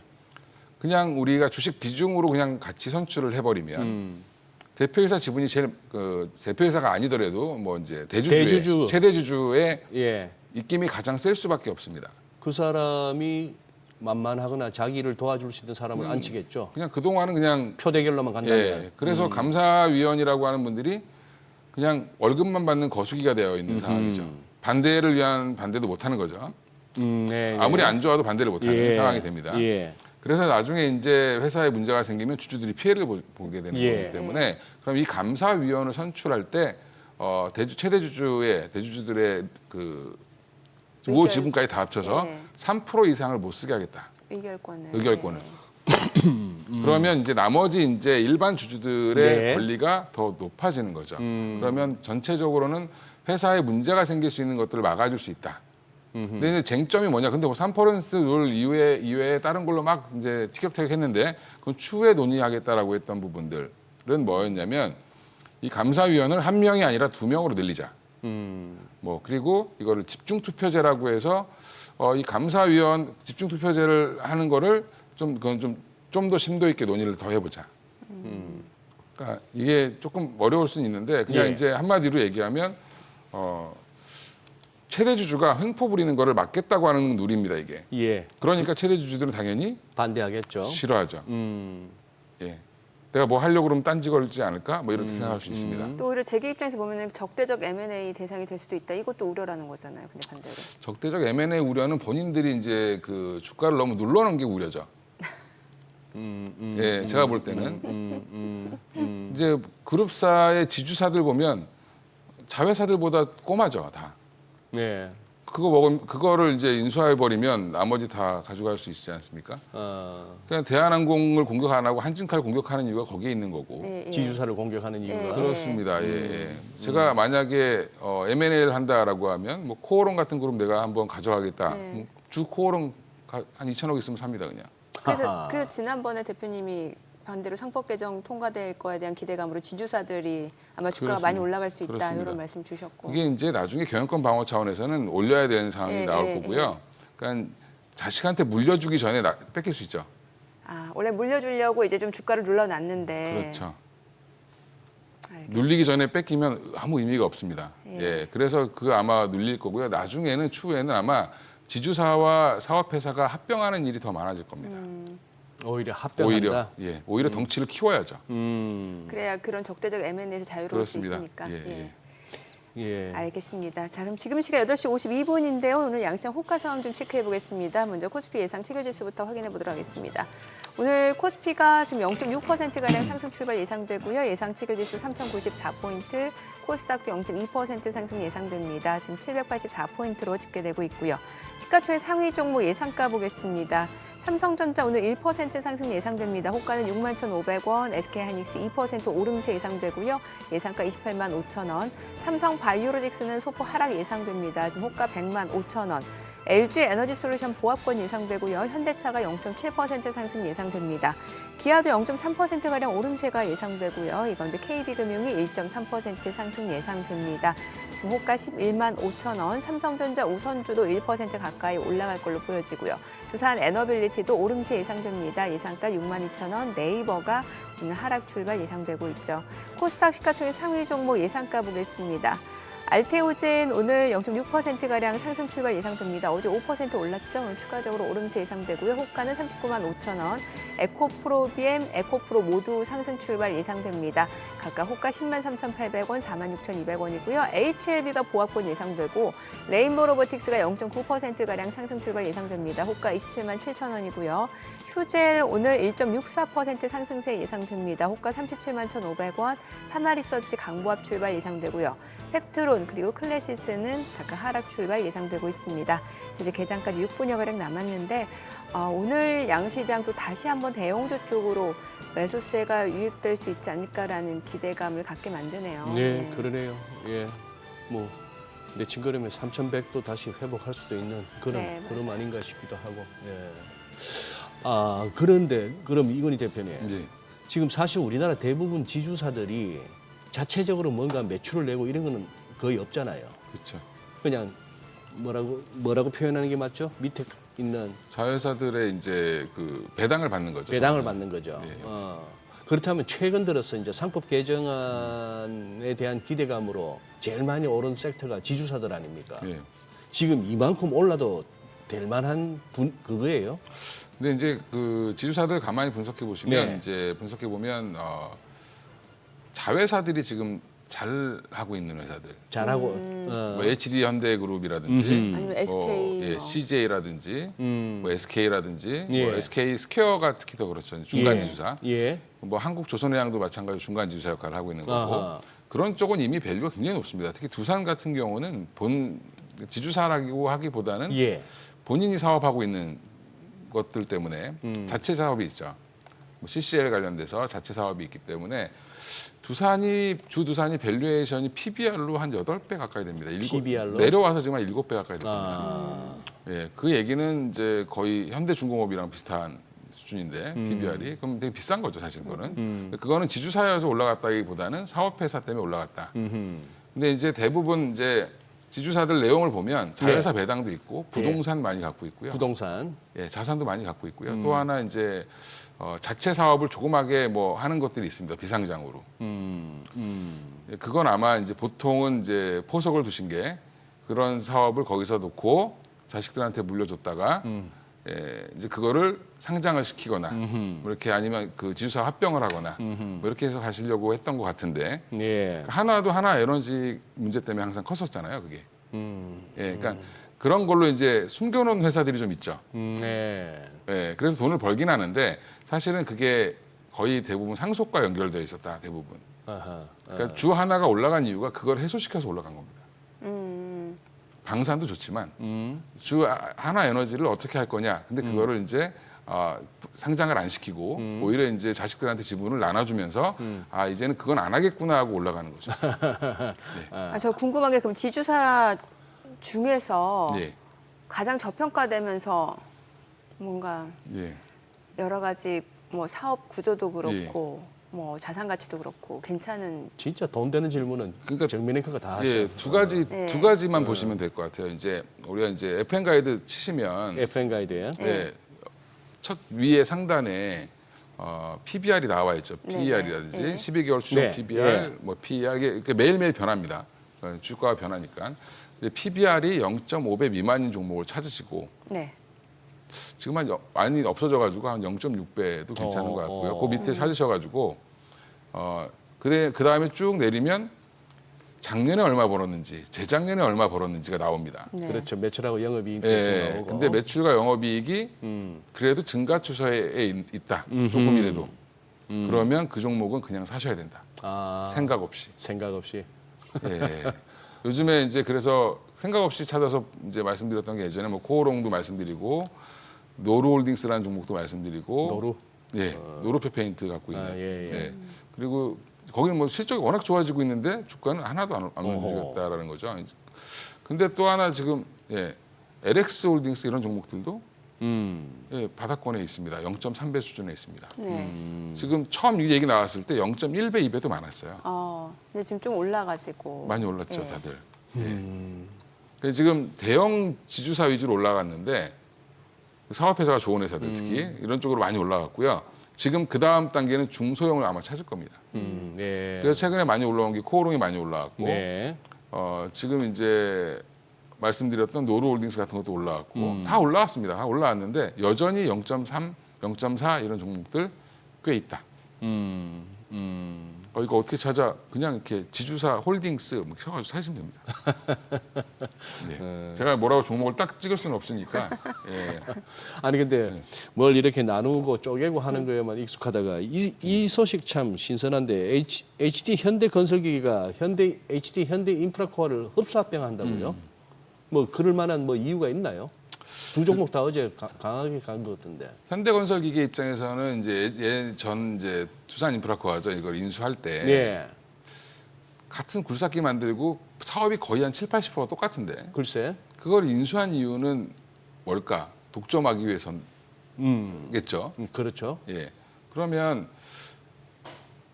그냥 우리가 주식 비중으로 그냥 같이 선출을 해버리면 대표이사 지분이 제일 대표이사가 아니더라도 뭐 이제 대주주. 최대주주의 예. 입김이 가장 셀 수밖에 없습니다. 그 사람이 만만하거나 자기를 도와줄 수 있는 사람을 안 치겠죠. 그냥 그 동안은 그냥 표 대결로만 간다면. 예. 그래서 감사위원이라고 하는 분들이 그냥 월급만 받는 거수기가 되어 있는 상황이죠. 반대를 위한 반대도 못 하는 거죠. 네, 아무리 안 좋아도 반대를 못 하는 상황이 됩니다. 예. 그래서 나중에 이제 회사에 문제가 생기면 주주들이 피해를 보게 되는 예. 거기 때문에 그럼 이 감사위원을 선출할 때 최대주주의 대주주들의 그 우호 의결. 지분까지 다 합쳐서 예. 3% 이상을 못 쓰게 하겠다. 의결권을. 의결권을. 그러면 이제 나머지 이제 일반 주주들의 네. 권리가 더 높아지는 거죠. 그러면 전체적으로는 회사에 문제가 생길 수 있는 것들을 막아줄 수 있다. 근데 이제 쟁점이 뭐냐? 근데 뭐 3%룰 이외에 다른 걸로 막 이제 티격태격했는데 그건 추후에 논의하겠다라고 했던 부분들은 뭐였냐면 이 감사위원을 한 명이 아니라 2명으로 늘리자. 뭐 그리고 이거를 집중투표제라고 해서 이 감사위원 집중투표제를 하는 거를 좀 더 심도 있게 논의를 더 해보자. 그러니까 이게 조금 어려울 수는 있는데 그냥 예. 이제 한마디로 얘기하면 최대 주주가 횡포 부리는 거를 막겠다고 하는 룰입니다 이게. 예. 그러니까 최대 주주들은 당연히 반대하겠죠. 싫어하죠. 예. 내가 뭐 하려고 그러면 딴지 걸지 않을까? 뭐 이렇게 생각할 수 있습니다. 또 오히려 재계 입장에서 보면 적대적 M&A 대상이 될 수도 있다. 이것도 우려라는 거잖아요. 근데 반대로. 적대적 M&A 우려는 본인들이 이제 그 주가를 너무 눌러놓은 게 우려죠. 예, 제가 볼 때는 이제 그룹사의 지주사들 보면 자회사들보다 꼬마죠 다. 네. 그거를 이제 인수해 버리면 나머지 다 가져갈 수 있지 않습니까? 그냥 대한항공을 공격 안 하고 한진칼 공격하는 이유가 거기에 있는 거고. 예, 예. 지주사를 공격하는 이유가. 그렇습니다. 예, 예. 제가 만약에 M&A를 한다라고 하면 뭐 코오롱 같은 그룹 내가 한번 가져가겠다. 네. 주 코오롱 한 2천억 있으면 삽니다 그냥. 그래서 지난번에 대표님이 반대로 상법 개정 통과될 거에 대한 기대감으로 지주사들이 아마 주가가 그렇습니다. 많이 올라갈 수 있다 그렇습니다. 이런 말씀 주셨고. 이게 이제 나중에 경영권 방어 차원에서는 올려야 되는 상황이 예, 나올 예, 거고요. 그러니까 자식한테 물려주기 전에 뺏길 수 있죠. 아, 원래 물려주려고 이제 좀 주가를 눌러놨는데. 그렇죠. 알겠습니다. 눌리기 전에 뺏기면 아무 의미가 없습니다. 예. 예, 그래서 그거 아마 눌릴 거고요. 나중에는 추후에는 아마 지주사와 사업회사가 합병하는 일이 더 많아질 겁니다. 오히려 합병한다. 오히려 덩치를 키워야죠. 그래야 그런 적대적 M&A에서 자유로울 수 그렇습니다. 있으니까. 예, 예. 예. 알겠습니다. 자, 그럼 지금 시각 8시 52분인데요. 오늘 양시장 호가 상황 좀 체크해 보겠습니다. 먼저 코스피 예상 체결지수부터 확인해 보도록 하겠습니다. 오늘 코스피가 지금 0.6%가량 상승 출발 예상되고요. 예상 체결지수 3,094포인트, 코스닥도 0.2% 상승 예상됩니다. 지금 784포인트로 집계되고 있고요. 시가총액 상위 종목 예상가 보겠습니다. 삼성전자 오늘 1% 상승 예상됩니다. 호가는 61,500원, SK하이닉스 2% 오름세 예상되고요. 예상가 285,000원. 삼성바이오로직스는 소폭 하락 예상됩니다. 지금 호가 105,000원. LG 에너지솔루션 보합권 예상되고요. 현대차가 0.7% 상승 예상됩니다. 기아도 0.3%가량 오름세가 예상되고요. 이건데 KB금융이 1.3% 상승 예상됩니다. 지금 호가 11만 5천 원, 삼성전자 우선주도 1% 가까이 올라갈 걸로 보여지고요. 두산 에너빌리티도 오름세 예상됩니다. 예상가 6만 2천 원, 네이버가 오늘 하락 출발 예상되고 있죠. 코스닥 시가총액 상위 종목 예상가 보겠습니다. 알테오젠 오늘 0.6%가량 상승 출발 예상됩니다. 어제 5% 올랐죠. 오늘 추가적으로 오름세 예상되고요. 호가는 39만 5천 원. 에코프로비엠, 에코프로 모두 상승 출발 예상됩니다. 각각 호가 10만 3,800원, 4만 6,200원이고요. HLB가 보합권 예상되고 레인보우 로보틱스가 0.9%가량 상승 출발 예상됩니다. 호가 27만 7천 원이고요. 휴젤 오늘 1.64% 상승세 예상됩니다. 호가 37만 1,500원. 파마리서치 강보합 출발 예상되고요. 펩트론 그리고 클래시스는 각각 하락 출발 예상되고 있습니다. 이제 개장까지 6분여가량 남았는데 오늘 양시장 또 다시 한번 대형주 쪽으로 매수세가 유입될 수 있지 않을까라는 기대감을 갖게 만드네요. 네, 그러네요. 예, 뭐 내친 거리면 3,100도 다시 회복할 수도 있는 그런 네, 그럼 아닌가 싶기도 하고. 예. 아 그런데 그럼 이건희 대표님, 예. 지금 사실 우리나라 대부분 지주사들이 자체적으로 뭔가 매출을 내고 이런 거는 거의 없잖아요. 그렇죠. 그냥 뭐라고 표현하는 게 맞죠? 밑에 있는 자회사들의 이제 그 배당을 받는 거죠. 배당을 저는. 받는 거죠. 예, 그렇다면 최근 들어서 이제 상법 개정안에 대한 기대감으로 제일 많이 오른 섹터가 지주사들 아닙니까? 예. 지금 이만큼 올라도 될 만한 그거예요? 근데 이제 그 지주사들 가만히 분석해 보시면 네. 이제 분석해 보면 자회사들이 지금 잘 하고 있는 회사들, 잘하고 뭐 HD 현대그룹이라든지, 아니면 SK 예, 뭐. CJ라든지, 뭐 SK라든지, 예. 뭐 SK 스퀘어가 특히 더 그렇죠. 중간 예. 지주사. 예. 뭐 한국조선해양도 마찬가지로 중간 지주사 역할을 하고 있는 거고 아하. 그런 쪽은 이미 밸류가 굉장히 높습니다. 특히 두산 같은 경우는 본 지주사라고 하기보다는 예. 본인이 사업하고 있는 것들 때문에 자체 사업이 있죠. 뭐 CCL 관련돼서 자체 사업이 있기 때문에 두산이 밸류에이션이 PBR로 한 8배 가까이 됩니다. PBR 로? 내려와서 지금 한 7배 가까이 됩니다. 아. 예, 그 얘기는 이제 거의 현대중공업이랑 비슷한 수준인데 PBR이 그럼 되게 비싼 거죠, 사실 그거는. 그거는 지주사여서 올라갔다기보다는 사업회사 때문에 올라갔다. 근데 이제 대부분 이제 지주사들 내용을 보면 자회사 배당도 있고 부동산 많이 갖고 있고요. 부동산. 예, 자산도 많이 갖고 있고요. 또 하나 이제 자체 사업을 조그맣게 뭐 하는 것들이 있습니다. 비상장으로. 예, 그건 아마 이제 보통은 이제 포석을 두신 게 그런 사업을 거기서 놓고 자식들한테 물려줬다가 예, 이제 그거를 상장을 시키거나 뭐 이렇게 아니면 그 지주사 합병을 하거나 뭐 이렇게 해서 가시려고 했던 것 같은데 예. 하나도 하나 에너지 문제 때문에 항상 컸었잖아요, 그게. 예, 그러니까 그런 걸로 이제 숨겨놓은 회사들이 좀 있죠. 예. 예, 그래서 돈을 벌긴 하는데 사실은 그게 거의 대부분 상속과 연결되어 있었다, 대부분. 아하. 그러니까 주 하나가 올라간 이유가 그걸 해소시켜서 올라간 겁니다. 방산도 좋지만 주 하나 에너지를 어떻게 할 거냐. 근데 그거를 이제 상장을 안 시키고 오히려 이제 자식들한테 지분을 나눠주면서 아 이제는 그건 안 하겠구나 하고 올라가는 거죠. 저 궁금한 게 그럼 지주사 중에서 예, 가장 저평가되면서 뭔가 예. 여러 가지 뭐 사업 구조도 그렇고 뭐 자산 가치도 그렇고 괜찮은 진짜 돈 되는 질문은 그러니까 정민행커가 다 하셔. 예, 네. 두 가지만 보시면 될 것 같아요. 이제 우리가 이제 FM 가이드 치시면 FN 가이드에. 예, 첫 위에 상단에 PBR이 나와 있죠. 네네. PER이라든지 네. 12개월 추정 네. PBR, 네. 뭐 PER 이게 매일매일 변합니다. 주가가 변하니까. 근데 PBR이 0.5배 미만인 종목을 찾으시고 네. 지금 많이 없어져가지고 한 0.6배도 괜찮은 것 같고요. 그 밑에 찾으셔가지고 그 다음에 쭉 내리면 작년에 얼마 벌었는지, 재작년에 얼마 벌었는지가 나옵니다. 네. 그렇죠. 매출하고 영업이익도 예, 나오고. 근데 매출과 영업이익이 그래도 증가 추세에 있다. 조금이라도. 그러면 그 종목은 그냥 사셔야 된다. 생각 없이. 생각 없이. 예. 요즘에 이제 그래서 생각 없이 찾아서 이제 말씀드렸던 게 예전에 뭐 코오롱도 말씀드리고 노루홀딩스라는 종목도 말씀드리고 노루. 예, 노루페페인트 갖고 있는. 예. 그리고 거기는 뭐 실적이 워낙 좋아지고 있는데 주가는 하나도 안 어허. 움직였다라는 거죠. 근데 또 하나 지금 LX 홀딩스 이런 종목들도 음. 예, 바닥권에 있습니다. 0.3배 수준에 있습니다. 네. 지금 처음 이 얘기 나왔을 때 0.1배, 2배도 많았어요. 근데 지금 좀 올라가지고. 많이 올랐죠, 예. 다들. 예. 그래서 지금 대형 지주사 위주로 올라갔는데 사업회사가 좋은 회사들 특히 이런 쪽으로 많이 올라갔고요. 지금 그 다음 단계는 중소형을 아마 찾을 겁니다. 네. 그래서 최근에 많이 올라온 게 코오롱이 많이 올라왔고 네. 지금 이제 말씀드렸던 노루홀딩스 같은 것도 올라왔고 다 올라왔습니다. 다 올라왔는데 여전히 0.3, 0.4 이런 종목들 꽤 있다. 이거 어떻게 찾아? 그냥 이렇게 지주사 홀딩스 뭐 쳐가지고 사시면 됩니다. 예. 제가 뭐라고 종목을 딱 찍을 수는 없으니까. 예. 아니 근데 뭘 이렇게 나누고 쪼개고 하는 거에만 익숙하다가 이 소식 참 신선한데 HD 현대건설기기가 HD 현대인프라코어를 흡사합병한다고요? 뭐 그럴 만한 뭐 이유가 있나요? 두 종목 다 어제 강하게 간 것 같은데. 현대건설기계 입장에서는 이제 이제 두산인프라코어죠. 이걸 인수할 때 네. 같은 굴삭기 만들고 사업이 거의 한 70-80%가 똑같은데 글쎄. 그걸 인수한 이유는 뭘까? 독점하기 위해서겠죠. 그렇죠. 예. 그러면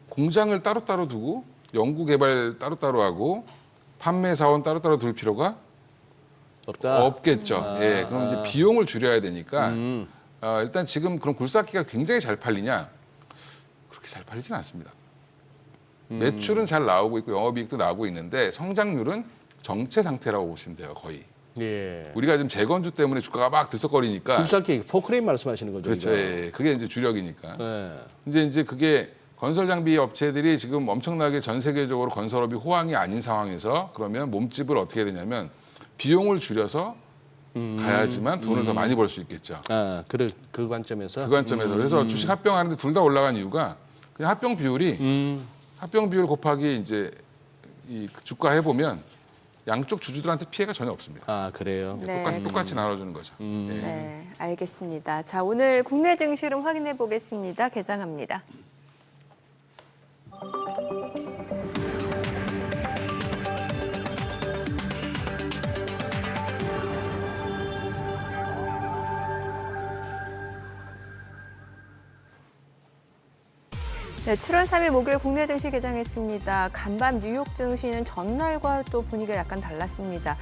공장을 따로따로 두고 연구 개발 따로따로 하고 판매 사원 따로따로 둘 필요가 없다. 없겠죠. 예. 그럼 이제 비용을 줄여야 되니까 일단 지금 그런 굴삭기가 굉장히 잘 팔리냐? 그렇게 잘 팔리진 않습니다. 매출은 잘 나오고 있고 영업이익도 나오고 있는데 성장률은 정체 상태라고 보시면 돼요. 거의. 예. 우리가 지금 재건주 때문에 주가가 막 들썩거리니까 굴삭기 포크레인 말씀하시는 거죠? 그렇죠. 이거? 예. 그게 이제 주력이니까. 예. 이제 그게 건설 장비 업체들이 지금 엄청나게 전 세계적으로 건설업이 호황이 아닌 상황에서 그러면 몸집을 어떻게 해야 되냐면 비용을 줄여서 가야지만 돈을 더 많이 벌 수 있겠죠. 그 관점에서. 그 관점에서. 그래서 주식 합병하는데 둘 다 올라간 이유가 그냥 합병 비율이 합병 비율 곱하기 이제 이 주가 해보면 양쪽 주주들한테 피해가 전혀 없습니다. 그래요. 네. 똑같이 나눠주는 거죠. 예. 네, 알겠습니다. 자, 오늘 국내 증시 흐름 확인해 보겠습니다. 개장합니다. 네, 7월 3일 목요일 국내 증시 개장했습니다. 간밤 뉴욕 증시는 전날과 또 분위기가 약간 달랐습니다.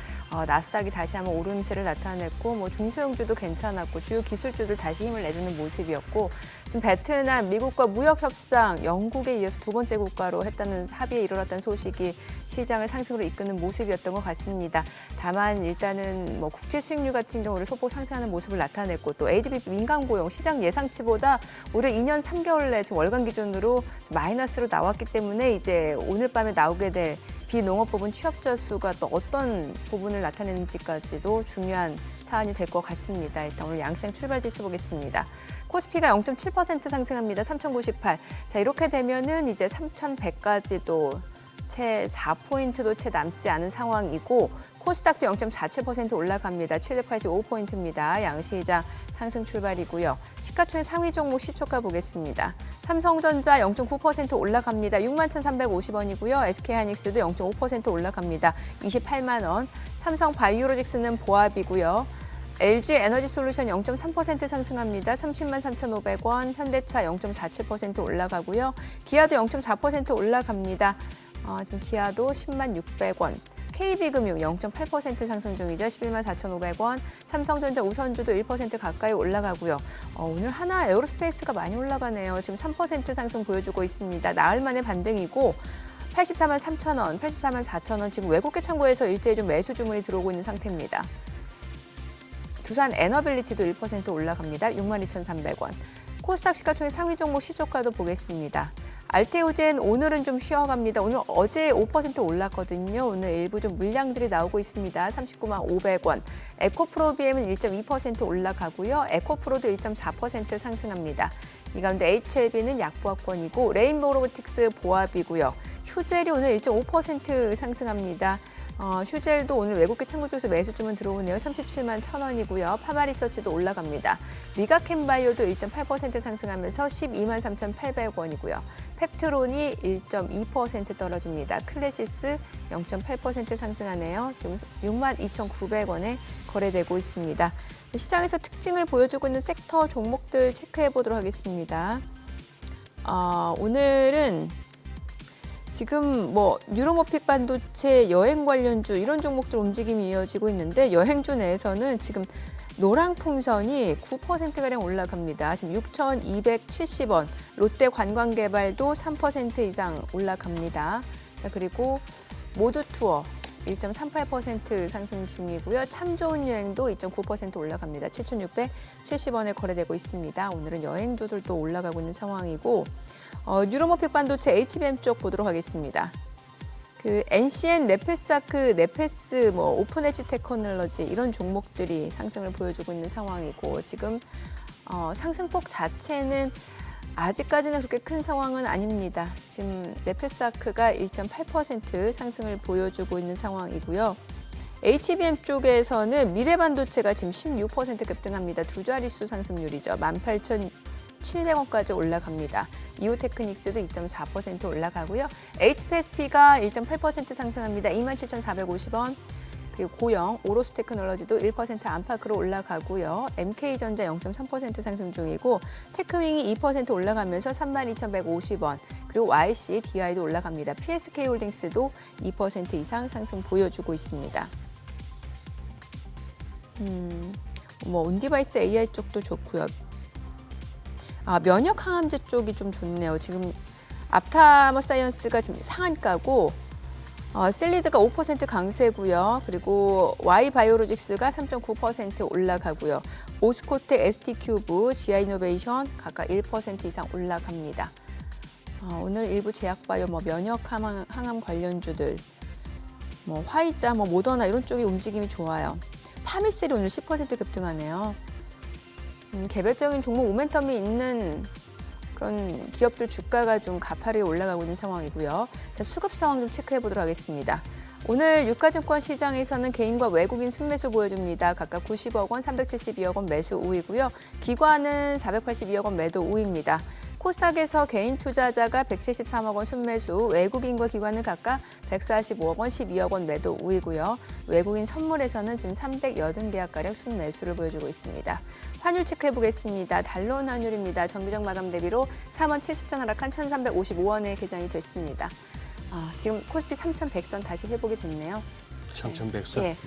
나스닥이 다시 한번 오름세를 나타냈고 뭐 중소형주도 괜찮았고 주요 기술주들 다시 힘을 내주는 모습이었고 지금 베트남, 미국과 무역 협상, 영국에 이어서 두 번째 국가로 했다는 합의에 이르렀다는 소식이 시장을 상승으로 이끄는 모습이었던 것 같습니다. 다만 일단은 뭐 국제 수익률 같은 경우를 소폭 상승하는 모습을 나타냈고 또 ADP 민간 고용 시장 예상치보다 올해 2년 3개월 내 지금 월간 기준으로 마이너스로 나왔기 때문에 이제 오늘 밤에 나오게 될 비농업 부분 취업자 수가 또 어떤 부분을 나타내는지까지도 중요한 사안이 될 것 같습니다. 일단 오늘 양시장 출발 지수 보겠습니다. 코스피가 0.7% 상승합니다. 3098. 자, 이렇게 되면은 이제 3100까지도 채 4포인트도 채 남지 않은 상황이고 코스닥도 0.47% 올라갑니다. 785포인트입니다. 양시장 상승 출발이고요. 시가총액 상위 종목 시초가 보겠습니다. 삼성전자 0.9% 올라갑니다. 61,350원이고요. SK하이닉스도 0.5% 올라갑니다. 28만 원. 삼성바이오로직스는 보합이고요. LG에너지솔루션 0.3% 상승합니다. 30만 3,500원. 현대차 0.47% 올라가고요. 기아도 0.4% 올라갑니다. 지금 기아도 10만 600원. KB금융 0.8% 상승 중이죠. 11만 4,500원. 삼성전자 우선주도 1% 가까이 올라가고요. 오늘 하나 에어로스페이스가 많이 올라가네요. 지금 3% 상승 보여주고 있습니다. 나흘 만에 반등이고 84만 3,000원, 84만 4,000원. 지금 외국계 창고에서 일제히 좀 매수 주문이 들어오고 있는 상태입니다. 두산 에너빌리티도 1% 올라갑니다. 62,300원. 코스닥 시가총액 상위 종목 시초가도 보겠습니다. 알테오젠 오늘은 좀 쉬어갑니다. 오늘 어제 5% 올랐거든요. 오늘 일부 좀 물량들이 나오고 있습니다. 39만 500원. 에코프로비엠은 1.2% 올라가고요. 에코프로도 1.4% 상승합니다. 이 가운데 HLB는 약보합권이고 레인보우 로보틱스 보합이고요. 휴젤이 오늘 1.5% 상승합니다. 슈젤도 오늘 외국계 창구 쪽에서 매수 주문 들어오네요. 37만 1,000원이고요. 파마리서치도 올라갑니다. 리가캠바이오도 1.8% 상승하면서 12만 3,800원이고요. 펩트론이 1.2% 떨어집니다. 클래시스 0.8% 상승하네요. 지금 6만 2,900원에 거래되고 있습니다. 시장에서 특징을 보여주고 있는 섹터 종목들 체크해 보도록 하겠습니다. 오늘은 지금 뭐 뉴로모픽 반도체, 여행 관련주 이런 종목들 움직임이 이어지고 있는데 여행주 내에서는 지금 노랑풍선이 9%가량 올라갑니다. 지금 6,270원. 롯데 관광개발도 3% 이상 올라갑니다. 자, 그리고 모두투어 1.38% 상승 중이고요. 참 좋은 여행도 2.9% 올라갑니다. 7,670원에 거래되고 있습니다. 오늘은 여행주들도 올라가고 있는 상황이고 뉴로모픽 반도체 HBM 쪽 보도록 하겠습니다. 그 NCN, 네페스아크, 네페스, 오픈 엣지 테크놀로지 이런 종목들이 상승을 보여주고 있는 상황이고 지금 상승폭 자체는 아직까지는 그렇게 큰 상황은 아닙니다. 지금 네페스아크가 1.8% 상승을 보여주고 있는 상황이고요. HBM 쪽에서는 미래반도체가 지금 16% 급등합니다. 두 자릿수 상승률이죠. 18,700원까지 올라갑니다. 이오테크닉스도 2.4% 올라가고요. HPSP가 1.8% 상승합니다. 27,450원. 그리고 고영, 오로스 테크놀로지도 1% 안팎으로 올라가고요. MK전자 0.3% 상승 중이고 테크윙이 2% 올라가면서 32,150원. 그리고 YC, DI도 올라갑니다. PSK홀딩스도 2% 이상 상승 보여주고 있습니다. 온디바이스 AI 쪽도 좋고요. 면역 항암제 쪽이 좀 좋네요. 지금 앞타머 사이언스가 지금 상한가고 셀리드가 5% 강세고요. 그리고 Y바이오로직스가 3.9% 올라가고요. 오스코텍, ST큐브, 지아이노베이션 각각 1% 이상 올라갑니다. 오늘 일부 제약바이오, 면역 항암 관련주들, 화이자, 모더나 이런 쪽이 움직임이 좋아요. 파미셀이 오늘 10% 급등하네요. 개별적인 종목 모멘텀이 있는 그런 기업들 주가가 좀 가파르게 올라가고 있는 상황이고요. 자, 수급 상황 좀 체크해 보도록 하겠습니다. 오늘 유가증권 시장에서는 개인과 외국인 순매수 보여줍니다. 각각 90억 원, 372억 원 매수 우이고요. 기관은 482억 원 매도 우입니다. 코스닥에서 개인 투자자가 173억 원 순매수, 외국인과 기관은 각각 145억 원, 12억 원 매도 우이고요. 외국인 선물에서는 지금 380계약가량 순매수를 보여주고 있습니다. 환율 체크해 보겠습니다. 달러 환율입니다. 정기적 마감 대비로 3원 70전 하락한 1,355원에 개장이 됐습니다. 지금 코스피 3,100선 다시 회복이 됐네요. 3,100선? 예.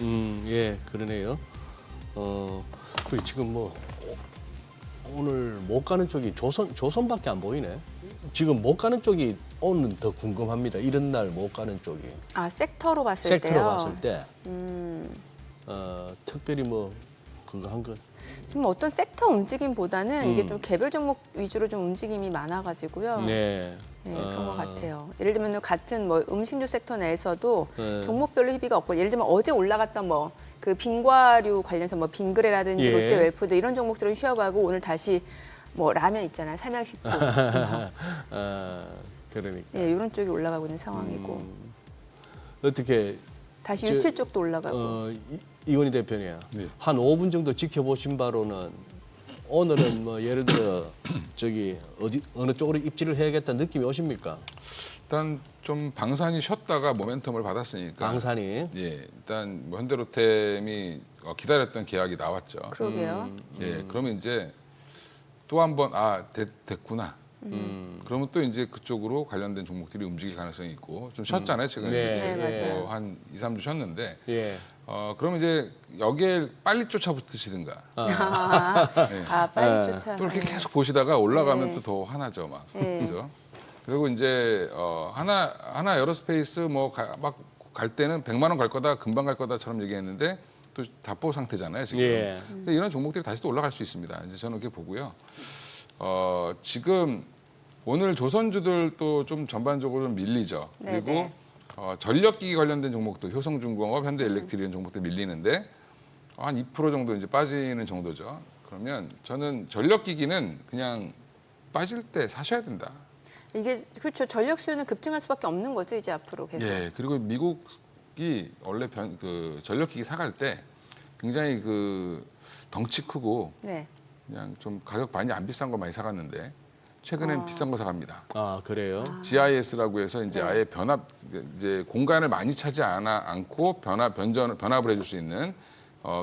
예, 그러네요. 그리고 지금 오늘 못 가는 쪽이 조선밖에 안 보이네. 지금 못 가는 쪽이 오늘 더 궁금합니다. 이런 날 못 가는 쪽이. 섹터로 봤을 섹터로 때요. 봤을 때. 특별히 그거 한 건. 지금 어떤 섹터 움직임보다는 이게 좀 개별 종목 위주로 좀 움직임이 많아가지고요. 네. 그런 것 같아요. 예를 들면 같은 음식료 섹터 내에서도 네. 종목별로 희비가 없고, 예를 들면 어제 올라갔던 그 빈과류 관련해서 빈그레라든지 예. 롯데 웰푸드 이런 종목들은 쉬어가고 오늘 다시 라면 있잖아요. 삼양식품. 그러니까. 예, 이런 쪽이 올라가고 있는 상황이고 어떻게 다시 유틸 쪽도 올라가고. 이건희 대표님, 네. 한 5분 정도 지켜보신 바로는 오늘은 예를 들어 어느 쪽으로 입지를 해야겠다 느낌이 오십니까? 일단 좀 방산이 쉬었다가 모멘텀을 받았으니까. 방산이. 예, 일단 현대로템이 기다렸던 계약이 나왔죠. 그러게요. 예, 그러면 이제 또 한 번 됐구나. 그러면 또 이제 그쪽으로 관련된 종목들이 움직일 가능성이 있고 좀 쉬었잖아요 최근에. 네. 네, 맞아요. 한 2, 3주 쉬었는데 예. 그러면 이제 여기에 빨리 쫓아붙으시든가. 빨리 쫓아. 또 이렇게 계속 보시다가 올라가면 또 더 화나죠 막. 네. 그죠? 그리고 이제 하나 에어로스페이스 막 갈 때는 100만 원 갈 거다, 금방 갈 거다처럼 얘기했는데 또 답보 상태잖아요 지금. 예. 근데 이런 종목들이 다시 또 올라갈 수 있습니다. 이제 저는 그렇게 보고요. 지금 오늘 조선주들도 좀 전반적으로 좀 밀리죠. 네네. 그리고 전력기기 관련된 종목들, 효성중공업, 현대일렉트릭 이런 종목들 밀리는데 한 2% 정도 이제 빠지는 정도죠. 그러면 저는 전력기기는 그냥 빠질 때 사셔야 된다. 이게 그렇죠. 전력 수요는 급증할 수밖에 없는 거죠. 이제 앞으로 계속. 예, 그리고 미국 전력이 원래 그 전력기기 사갈 때 굉장히 그 덩치 크고 네. 그냥 좀 가격 많이 안 비싼 거 많이 사갔는데 최근엔 비싼 거 사갑니다. 아 그래요? GIS라고 해서 이제 네. 아예 이제 공간을 많이 차지 않고 변압을 해줄 수 있는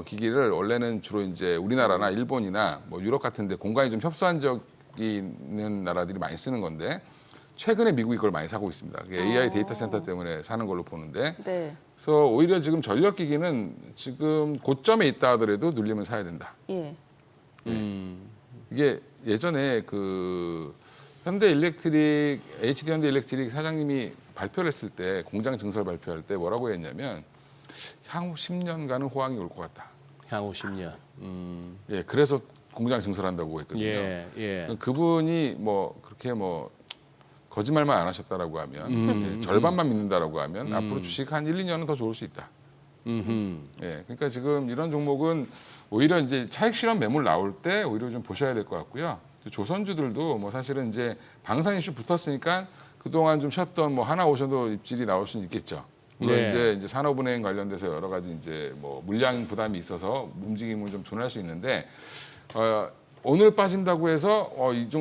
기기를 원래는 주로 이제 우리나라나 일본이나 뭐 유럽 같은데 공간이 좀 협소한적이 있는 나라들이 많이 쓰는 건데 최근에 미국이 그걸 많이 사고 있습니다. 그게 AI 데이터 센터 때문에 사는 걸로 보는데 네. 그래서 오히려 지금 전력기기는 지금 고점에 있다 하더라도 눌리면 사야 된다. 예. 이게 예전에 그 HD 현대일렉트릭 사장님이 발표를 했을 때 공장 증설 발표할 때 뭐라고 했냐면 향후 10년간은 호황이 올 것 같다. 향후 10년. 예, 그래서 공장 증설한다고 했거든요. 예, 예. 그분이 뭐 그렇게 뭐 거짓말만 안 하셨다라고 하면 예, 절반만 믿는다라고 하면 앞으로 주식 한 1, 2년은 더 좋을 수 있다. 예, 그러니까 지금 이런 종목은 오히려 이제 차익 실현 매물 나올 때 오히려 좀 보셔야 될 것 같고요. 조선주들도 뭐 사실은 이제 방산 이슈 붙었으니까 그동안 좀 쉬었던 뭐 하나오션도 입질이 나올 수는 있겠죠. 물론 네. 이제 산업은행 관련돼서 여러 가지 이제 뭐 물량 부담이 있어서 움직임을 좀 둔할 수 있는데 오늘 빠진다고 해서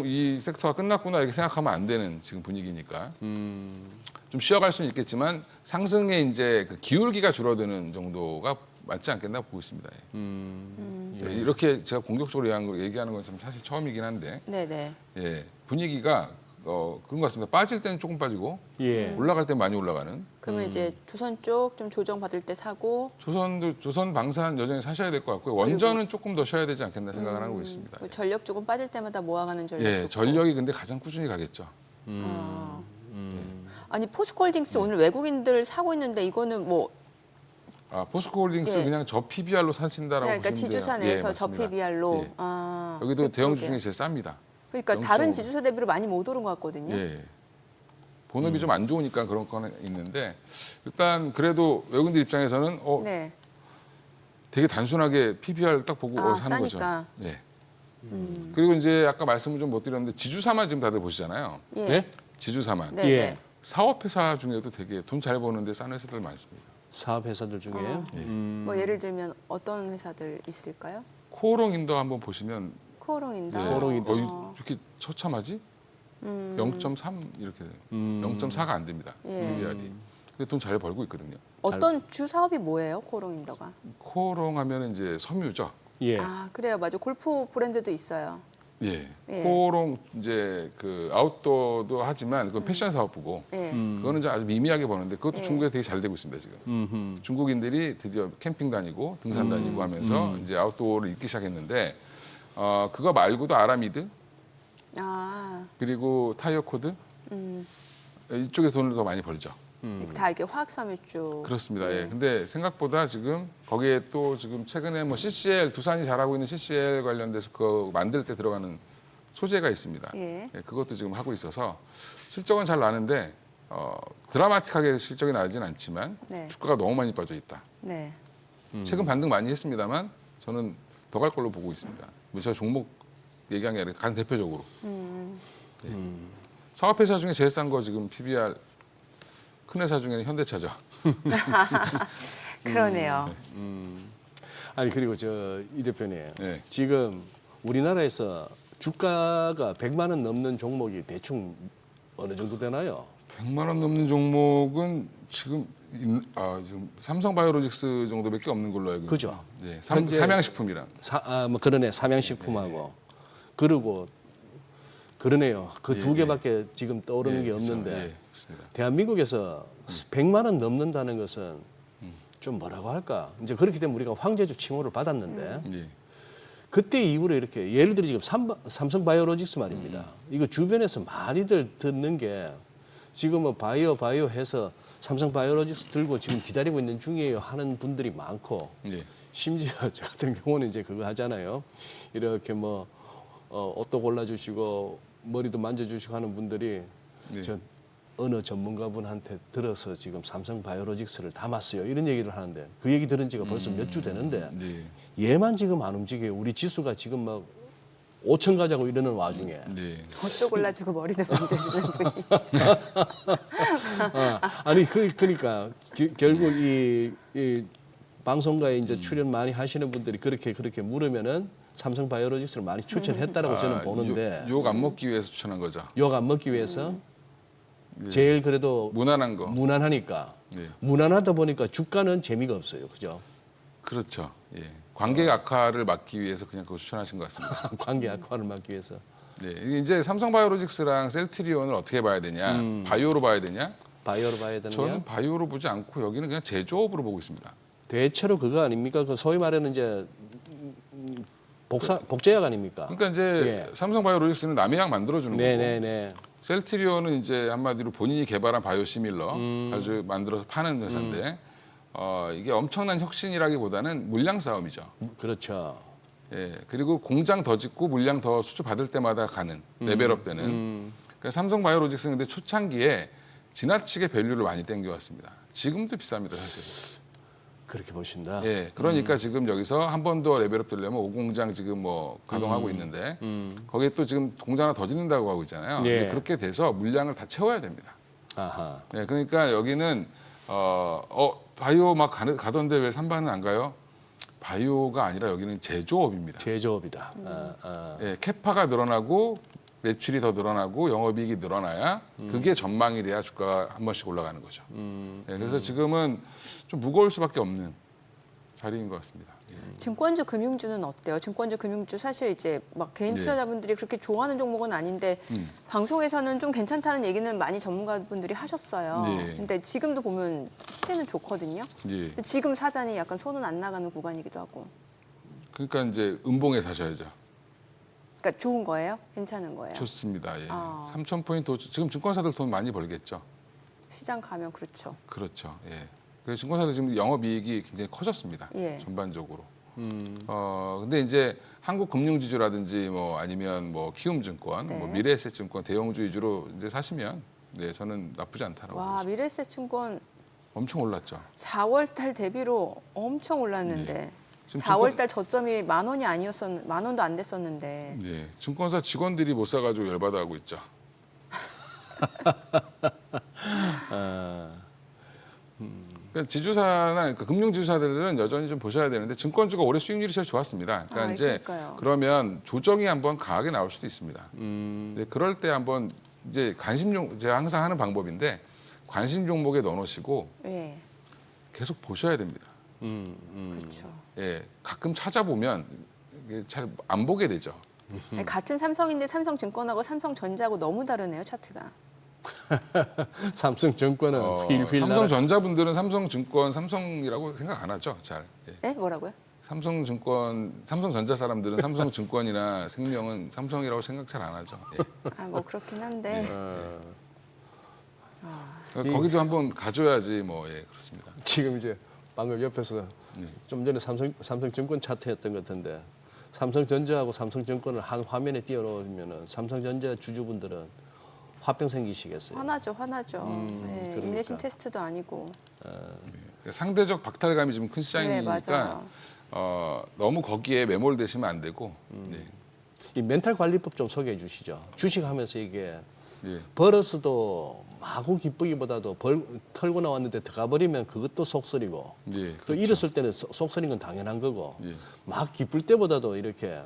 이 섹터가 끝났구나 이렇게 생각하면 안 되는 지금 분위기니까 좀 쉬어갈 수는 있겠지만 상승에 이제 그 기울기가 줄어드는 정도가 맞지 않겠나 보고 있습니다. 예, 이렇게 제가 공격적으로 얘기하는 건 좀 사실 처음이긴 한데 네네. 예, 분위기가 그런 것 같습니다. 빠질 때는 조금 빠지고 예. 올라갈 때 많이 올라가는. 그러면 이제 조선 쪽 좀 조정 받을 때 사고 조선 방산 여전히 사셔야 될 것 같고요. 원전은 조금 더 쉬어야 되지 않겠나 생각을 하고 있습니다. 그 전력 조금 빠질 때마다 모아가는 전력. 예, 좋고. 전력이 근데 가장 꾸준히 가겠죠. 아. 아니 포스코홀딩스 오늘 외국인들 사고 있는데 이거는 뭐 포스코홀딩스 예. 그냥 저 PBR로 사신다라고 그러니까 보시면 돼요. 지주사 예, 내에서 저 맞습니다. PBR로. 예. 아, 여기도 대형주 그러게요. 중에 제일 쌉니다. 그러니까 다른 0.5. 지주사 대비로 많이 못 오른 것 같거든요. 예. 본업이 좀 안 좋으니까 그런 거는 있는데 일단 그래도 외국인들 입장에서는 네. 되게 단순하게 PBR 딱 보고 사는 싸니까. 거죠. 예. 그리고 이제 아까 말씀을 좀 못 드렸는데 지주사만 지금 다들 보시잖아요. 예. 네? 지주사만. 네. 예. 네. 사업회사 중에도 되게 돈 잘 버는데 싼 회사들 많습니다. 사업 회사들 중에 뭐 예를 들면 어떤 회사들 있을까요? 코오롱 인더 한번 보시면 코오롱인다. 예. 코오롱 인더. 이렇게 처참하지? 0.3 이렇게 돼요. 0.4가 안 됩니다. 예. PBR이. 근데 돈 잘 벌고 있거든요. 어떤 주 사업이 뭐예요, 코오롱인더가? 코오롱 하면 이제 섬유죠. 예. 아 그래요, 맞아. 골프 브랜드도 있어요. 예. 예. 코오롱 이제 그 아웃도어도 하지만 그건 패션 사업부고 예. 그거는 이제 아주 미미하게 버는데 그것도 예. 중국에 되게 잘 되고 있습니다 지금. 중국인들이 드디어 캠핑 다니고 등산 다니고 하면서 이제 아웃도어를 입기 시작했는데 그거 말고도 아라미드 아, 그리고 타이어 코드 이쪽에 돈을 더 많이 벌죠. 다 이게 화학섬유 쪽. 그렇습니다. 예. 근데 생각보다 지금 거기에 또 지금 최근에 뭐 CCL 두산이 잘하고 있는 CCL 관련돼서 그 만들 때 들어가는 소재가 있습니다. 예. 예, 그것도 지금 하고 있어서 실적은 잘 나는데 드라마틱하게 실적이 나지는 않지만 네. 주가가 너무 많이 빠져 있다. 네. 최근 반등 많이 했습니다만 저는 더 갈 걸로 보고 있습니다. 제가 종목 얘기한 게 아니라 가장 대표적으로. 예. 사업회사 중에 제일 싼 거 지금 PBR 큰 회사 중에는 현대차죠. 그러네요. 아니 그리고 이 대표님 네. 지금 우리나라에서 주가가 100만 원 넘는 종목이 대충 어느 정도 되나요? 100만 원 넘는 종목은 지금 지금 삼성바이오로직스 정도밖에 없는 걸로 알고 있습니다. 그죠. 예, 현재- 삼양식품이랑. 뭐 그러네 삼양식품하고 그리고 그러네요. 그 두 예, 개밖에 지금 떠오르는 예, 게 그렇죠. 없는데 예, 그렇습니다. 대한민국에서 100만 원 넘는다는 것은 좀 뭐라고 할까? 이제 그렇기 때문에 우리가 황제주 칭호를 받았는데 예. 그때 이후로 이렇게 예를 들어 지금 삼성바이오로직스 말입니다. 이거 주변에서 많이들 듣는 게 지금 뭐 바이오 해서 삼성바이오로직스 들고 지금 기다리고 있는 중이에요 하는 분들이 많고 예. 심지어 저 같은 경우는 이제 그거 하잖아요. 이렇게 뭐 옷도 골라주시고 머리도 만져주시고 하는 분들이 네. 저 어느 전문가분한테 들어서 지금 삼성바이오로직스를 담았어요. 이런 얘기를 하는데 그 얘기 들은 지가 벌써 몇 주 되는데 네. 얘만 지금 안 움직여요. 우리 지수가 지금 막 5천 가자고 이러는 와중에 네. 옷도 골라주고 머리도 만져주는 분이. 아니 그러니까 결국 이 방송가에 이제 출연 많이 하시는 분들이 그렇게 물으면은 삼성바이오로직스를 많이 추천했다라고 저는 보는데 욕 안 먹기 위해서 추천한 거죠. 욕 안 먹기 위해서 제일 그래도 무난한 거. 무난하니까 네. 무난하다 보니까 주가는 재미가 없어요, 그죠? 그렇죠. 예. 관계 악화를 막기 위해서 그냥 그거 추천하신 것 같습니다. 관계 악화를 막기 위해서. 네. 이게 이제 삼성바이오로직스랑 셀트리온을 어떻게 봐야 되냐? 바이오로 봐야 되냐? 바이오로 봐야 되느냐? 저는 바이오로 보지 않고 여기는 그냥 제조업으로 보고 있습니다. 대체로 그거 아닙니까? 그 소위 말하는 이제 복제약 아닙니까? 그러니까 이제 예. 삼성바이오로직스는 남의 약 만들어주는 거고 네네네. 셀트리온은 이제 한마디로 본인이 개발한 바이오시밀러 아주 만들어서 파는 회사인데 이게 엄청난 혁신이라기보다는 물량 싸움이죠. 그렇죠. 예, 그리고 공장 더 짓고 물량 더 수주 받을 때마다 가는 레벨업 되는. 그러니까 삼성바이오로직스는 근데 초창기에 지나치게 밸류를 많이 땡겨왔습니다. 지금도 비쌉니다, 사실. 그렇게 보신다. 예, 그러니까 지금 여기서 한 번 더 레벨업 되려면 5공장 지금 뭐 가동하고 있는데 거기에 또 지금 공장 하나 더 짓는다고 하고 있잖아요. 예. 근데 그렇게 돼서 물량을 다 채워야 됩니다. 아하. 예, 그러니까 여기는 바이오 막 가던데 왜 삼반은 안 가요? 바이오가 아니라 여기는 제조업입니다. 제조업이다. 예, 캐파가 늘어나고 매출이 더 늘어나고 영업이익이 늘어나야 그게 전망이 돼야 주가가 한 번씩 올라가는 거죠. 예, 그래서 지금은 좀 무거울 수밖에 없는 자리인 것 같습니다. 증권주, 금융주는 어때요? 증권주, 금융주 사실 이제 막 개인 네. 투자자분들이 그렇게 좋아하는 종목은 아닌데 방송에서는 좀 괜찮다는 얘기는 많이 전문가분들이 하셨어요. 네. 근데 지금도 보면 시세는 좋거든요. 예, 근데 지금 사자니 약간 손은 안 나가는 구간이기도 하고. 그러니까 이제 음봉에 사셔야죠. 그러니까 좋은 거예요? 괜찮은 거예요? 좋습니다. 예. 아. 3,000포인트 지금 증권사들 돈 많이 벌겠죠. 시장 가면 그렇죠. 그렇죠. 예. 그래서 증권사들 지금 영업이익이 굉장히 커졌습니다. 예. 전반적으로. 근데 이제 한국금융지주라든지 뭐 아니면 뭐 키움증권, 네. 뭐 미래에셋증권 대형주 위주로 이제 사시면 네 저는 나쁘지 않다라고 보고 와, 있습니다. 미래에셋증권 엄청 올랐죠. 4월 달 대비로 엄청 올랐는데 지금 4월 달 저점이 10,000원이 아니었었 10,000원도 안 됐었는데. 네, 증권사 직원들이 못 사가지고 열받아하고 있죠. 그러니까 지주사나 그러니까 금융지주사들은 여전히 좀 보셔야 되는데 증권주가 올해 수익률이 제일 좋았습니다. 그러니까 아, 이제 그러니까요. 그러면 조정이 한번 강하게 나올 수도 있습니다. 근데 그럴 때 한번 이제 제가 항상 하는 방법인데 관심 종목에 넣어놓으시고 예. 계속 보셔야 됩니다. 그렇죠. 예, 가끔 찾아보면 잘 안 보게 되죠. 아니, 같은 삼성인데 삼성증권하고 삼성전자하고 너무 다르네요, 차트가. 삼성증권은 휠휠 삼성전자분들은 삼성증권, 삼성이라고 생각 안 하죠. 잘. 예. 네? 뭐라고요? 삼성전자 사람들은 삼성증권이나 생명은 삼성이라고 생각 잘 안 하죠. 예. 아, 뭐 그렇긴 한데. 그러니까 거기도 한번 가져야지 뭐 예, 그렇습니다. 지금 이제 방금 옆에서 좀 전에 삼성증권 차트였던 것 같은데 삼성전자하고 삼성증권을 한 화면에 띄워놓으면은 삼성전자 주주분들은 화병 생기시겠어요. 화나죠. 예, 그러니까. 인내심 테스트도 아니고. 상대적 박탈감이 좀 큰 네, 시장이니까 맞아요. 너무 거기에 매몰되시면 안 되고 네. 이 멘탈 관리법 좀 소개해 주시죠. 주식하면서 이게 예. 벌어서도 마구 기쁘기보다도 털고 나왔는데 들어가 버리면 그것도 속설이고 예, 또 그렇죠. 잃었을 때는 속설인 건 당연한 거고 예. 막 기쁠 때보다도 이렇게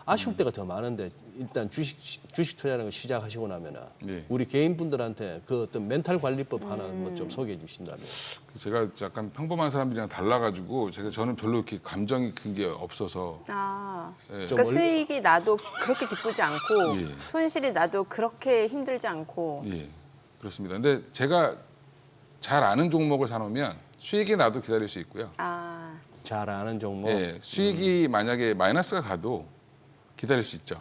아쉬울 때가 더 많은데 일단 주식 투자하는 거 시작하시고 나면은 예. 우리 개인분들한테 그 어떤 멘탈 관리법 하나 뭐 좀 소개해 주신다면. 제가 약간 평범한 사람들이랑 달라가지고 저는 별로 이렇게 감정이 큰 게 없어서 아, 예. 좀 그러니까 수익이 나도 그렇게 기쁘지 않고 예. 손실이 나도 그렇게 힘들지 않고. 예, 그렇습니다. 근데 제가 잘 아는 종목을 사놓으면 수익이 나도 기다릴 수 있고요. 아, 잘 아는 종목. 예, 수익이 만약에 마이너스가 가도 기다릴 수 있죠.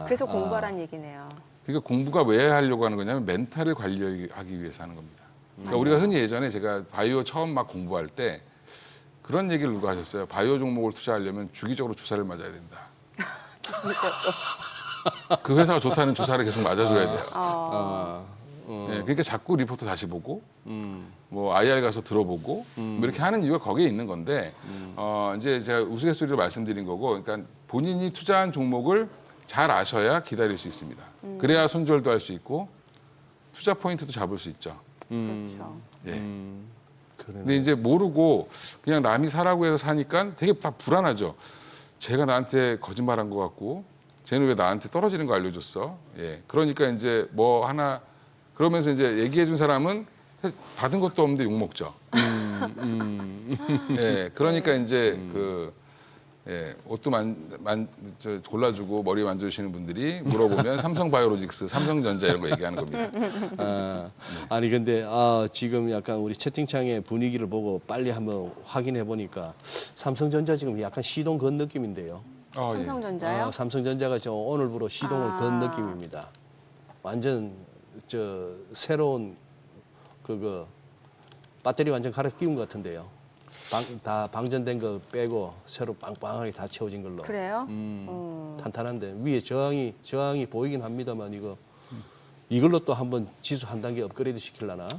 그래서 공부하란 얘기네요. 그러니까 공부가 왜 하려고 하는 거냐면 멘탈을 관리하기 위해서 하는 겁니다. 그러니까 우리가 흔히 예전에 제가 바이오 처음 막 공부할 때 그런 얘기를 누가 하셨어요. 바이오 종목을 투자하려면 주기적으로 주사를 맞아야 된다. 그 회사가 좋다는 주사를 계속 맞아줘야 돼요. 예, 그러니까 자꾸 리포트 다시 보고, 뭐 IR 가서 들어보고, 뭐 이렇게 하는 이유가 거기에 있는 건데, 이제 제가 우스갯소리로 말씀드린 거고, 그러니까 본인이 투자한 종목을 잘 아셔야 기다릴 수 있습니다. 그래야 손절도 할 수 있고 투자 포인트도 잡을 수 있죠. 그렇죠. 예. 그러네. 근데 이제 모르고 그냥 남이 사라고 해서 사니까 되게 다 불안하죠. 쟤가 나한테 거짓말한 것 같고 쟤는 왜 나한테 떨어지는 거 알려줬어? 예. 그러니까 이제 뭐 하나 그러면서 이제 얘기해 준 사람은 받은 것도 없는데 욕 먹죠. 예. 그러니까 이제 옷도 골라주고 머리 만져주시는 분들이 물어보면 삼성바이오로직스, 삼성전자 이런 거 얘기하는 겁니다. 아니 근데 지금 약간 우리 채팅창의 분위기를 보고 빨리 한번 확인해 보니까 삼성전자 지금 약간 시동 건 느낌인데요. 예. 삼성전자요? 삼성전자가 저 오늘부로 시동을 건 느낌입니다. 완전 저 새로운 그거 배터리 완전 갈아 끼운 것 같은데요. 다 방전된 거 빼고 새로 빵빵하게 다 채워진 걸로. 그래요? 탄탄한데 위에 저항이 보이긴 합니다만 이걸로 또 한번 지수 한 단계 업그레이드 시키려나?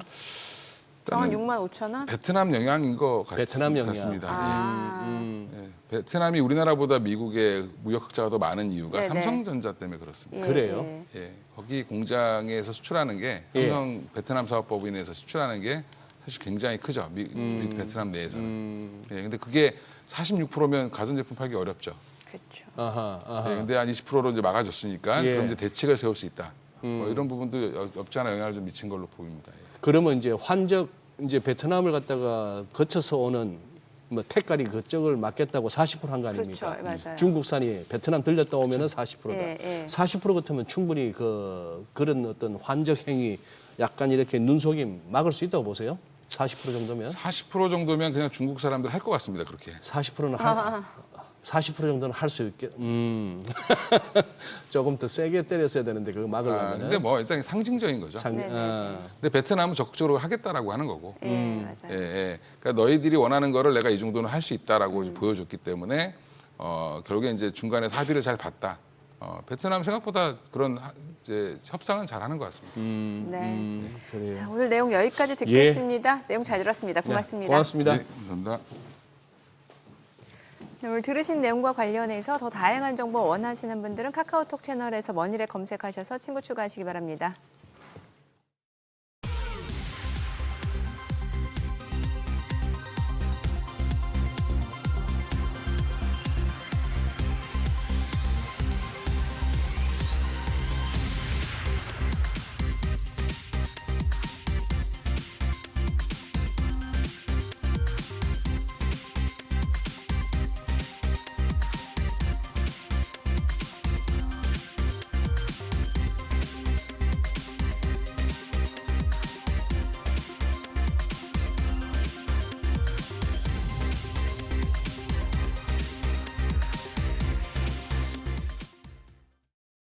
정한 65,000원? 베트남 영향인 것 베트남 영향. 같습니다. 예. 베트남이 우리나라보다 미국의 무역 흑자가 더 많은 이유가 네네. 삼성전자 때문에 그렇습니다. 그래요? 예. 거기 공장에서 수출하는 게 삼성 베트남 사업법인에서 수출하는 게 사실 굉장히 크죠. 베트남 내에서는. 예. 근데 그게 46%면 가전제품 팔기 어렵죠. 그렇죠. 아하. 예. 근데 한 20%로 이제 막아줬으니까 예. 그럼 이제 대책을 세울 수 있다. 뭐 이런 부분도 없지 않아 영향을 좀 미친 걸로 보입니다. 예. 그러면 이제 이제 베트남을 갖다가 거쳐서 오는 뭐 택가리 그쪽을 맡겠다고 40% 한 거 아닙니까? 그렇죠. 맞아요. 중국산이 베트남 들렸다 오면은 40%다. 예. 40% 같으면 충분히 그런 어떤 환적 행위 약간 이렇게 눈속임 막을 수 있다고 보세요? 40% 정도면? 40% 정도면 그냥 중국 사람들 할 것 같습니다. 그렇게. 40%는 40% 정도는 할 수 있게. 조금 더 세게 때렸어야 되는데 그거 막으려면. 근데 뭐 일단 상징적인 거죠. 근데 베트남은 적극적으로 하겠다라고 하는 거고. 맞아요. 예. 그러니까 너희들이 원하는 거를 내가 이 정도는 할 수 있다라고 이제 보여줬기 때문에 결국에 이제 중간에서 합의를 잘 봤다. 베트남 생각보다 그런 이제 협상은 잘하는 것 같습니다. 네. 그래요. 자, 오늘 내용 여기까지 듣겠습니다. 내용 잘 들었습니다. 고맙습니다. 고맙습니다. 네, 감사합니다. 네, 오늘 들으신 내용과 관련해서 더 다양한 정보 원하시는 분들은 카카오톡 채널에서 머니를 검색하셔서 친구 추가하시기 바랍니다.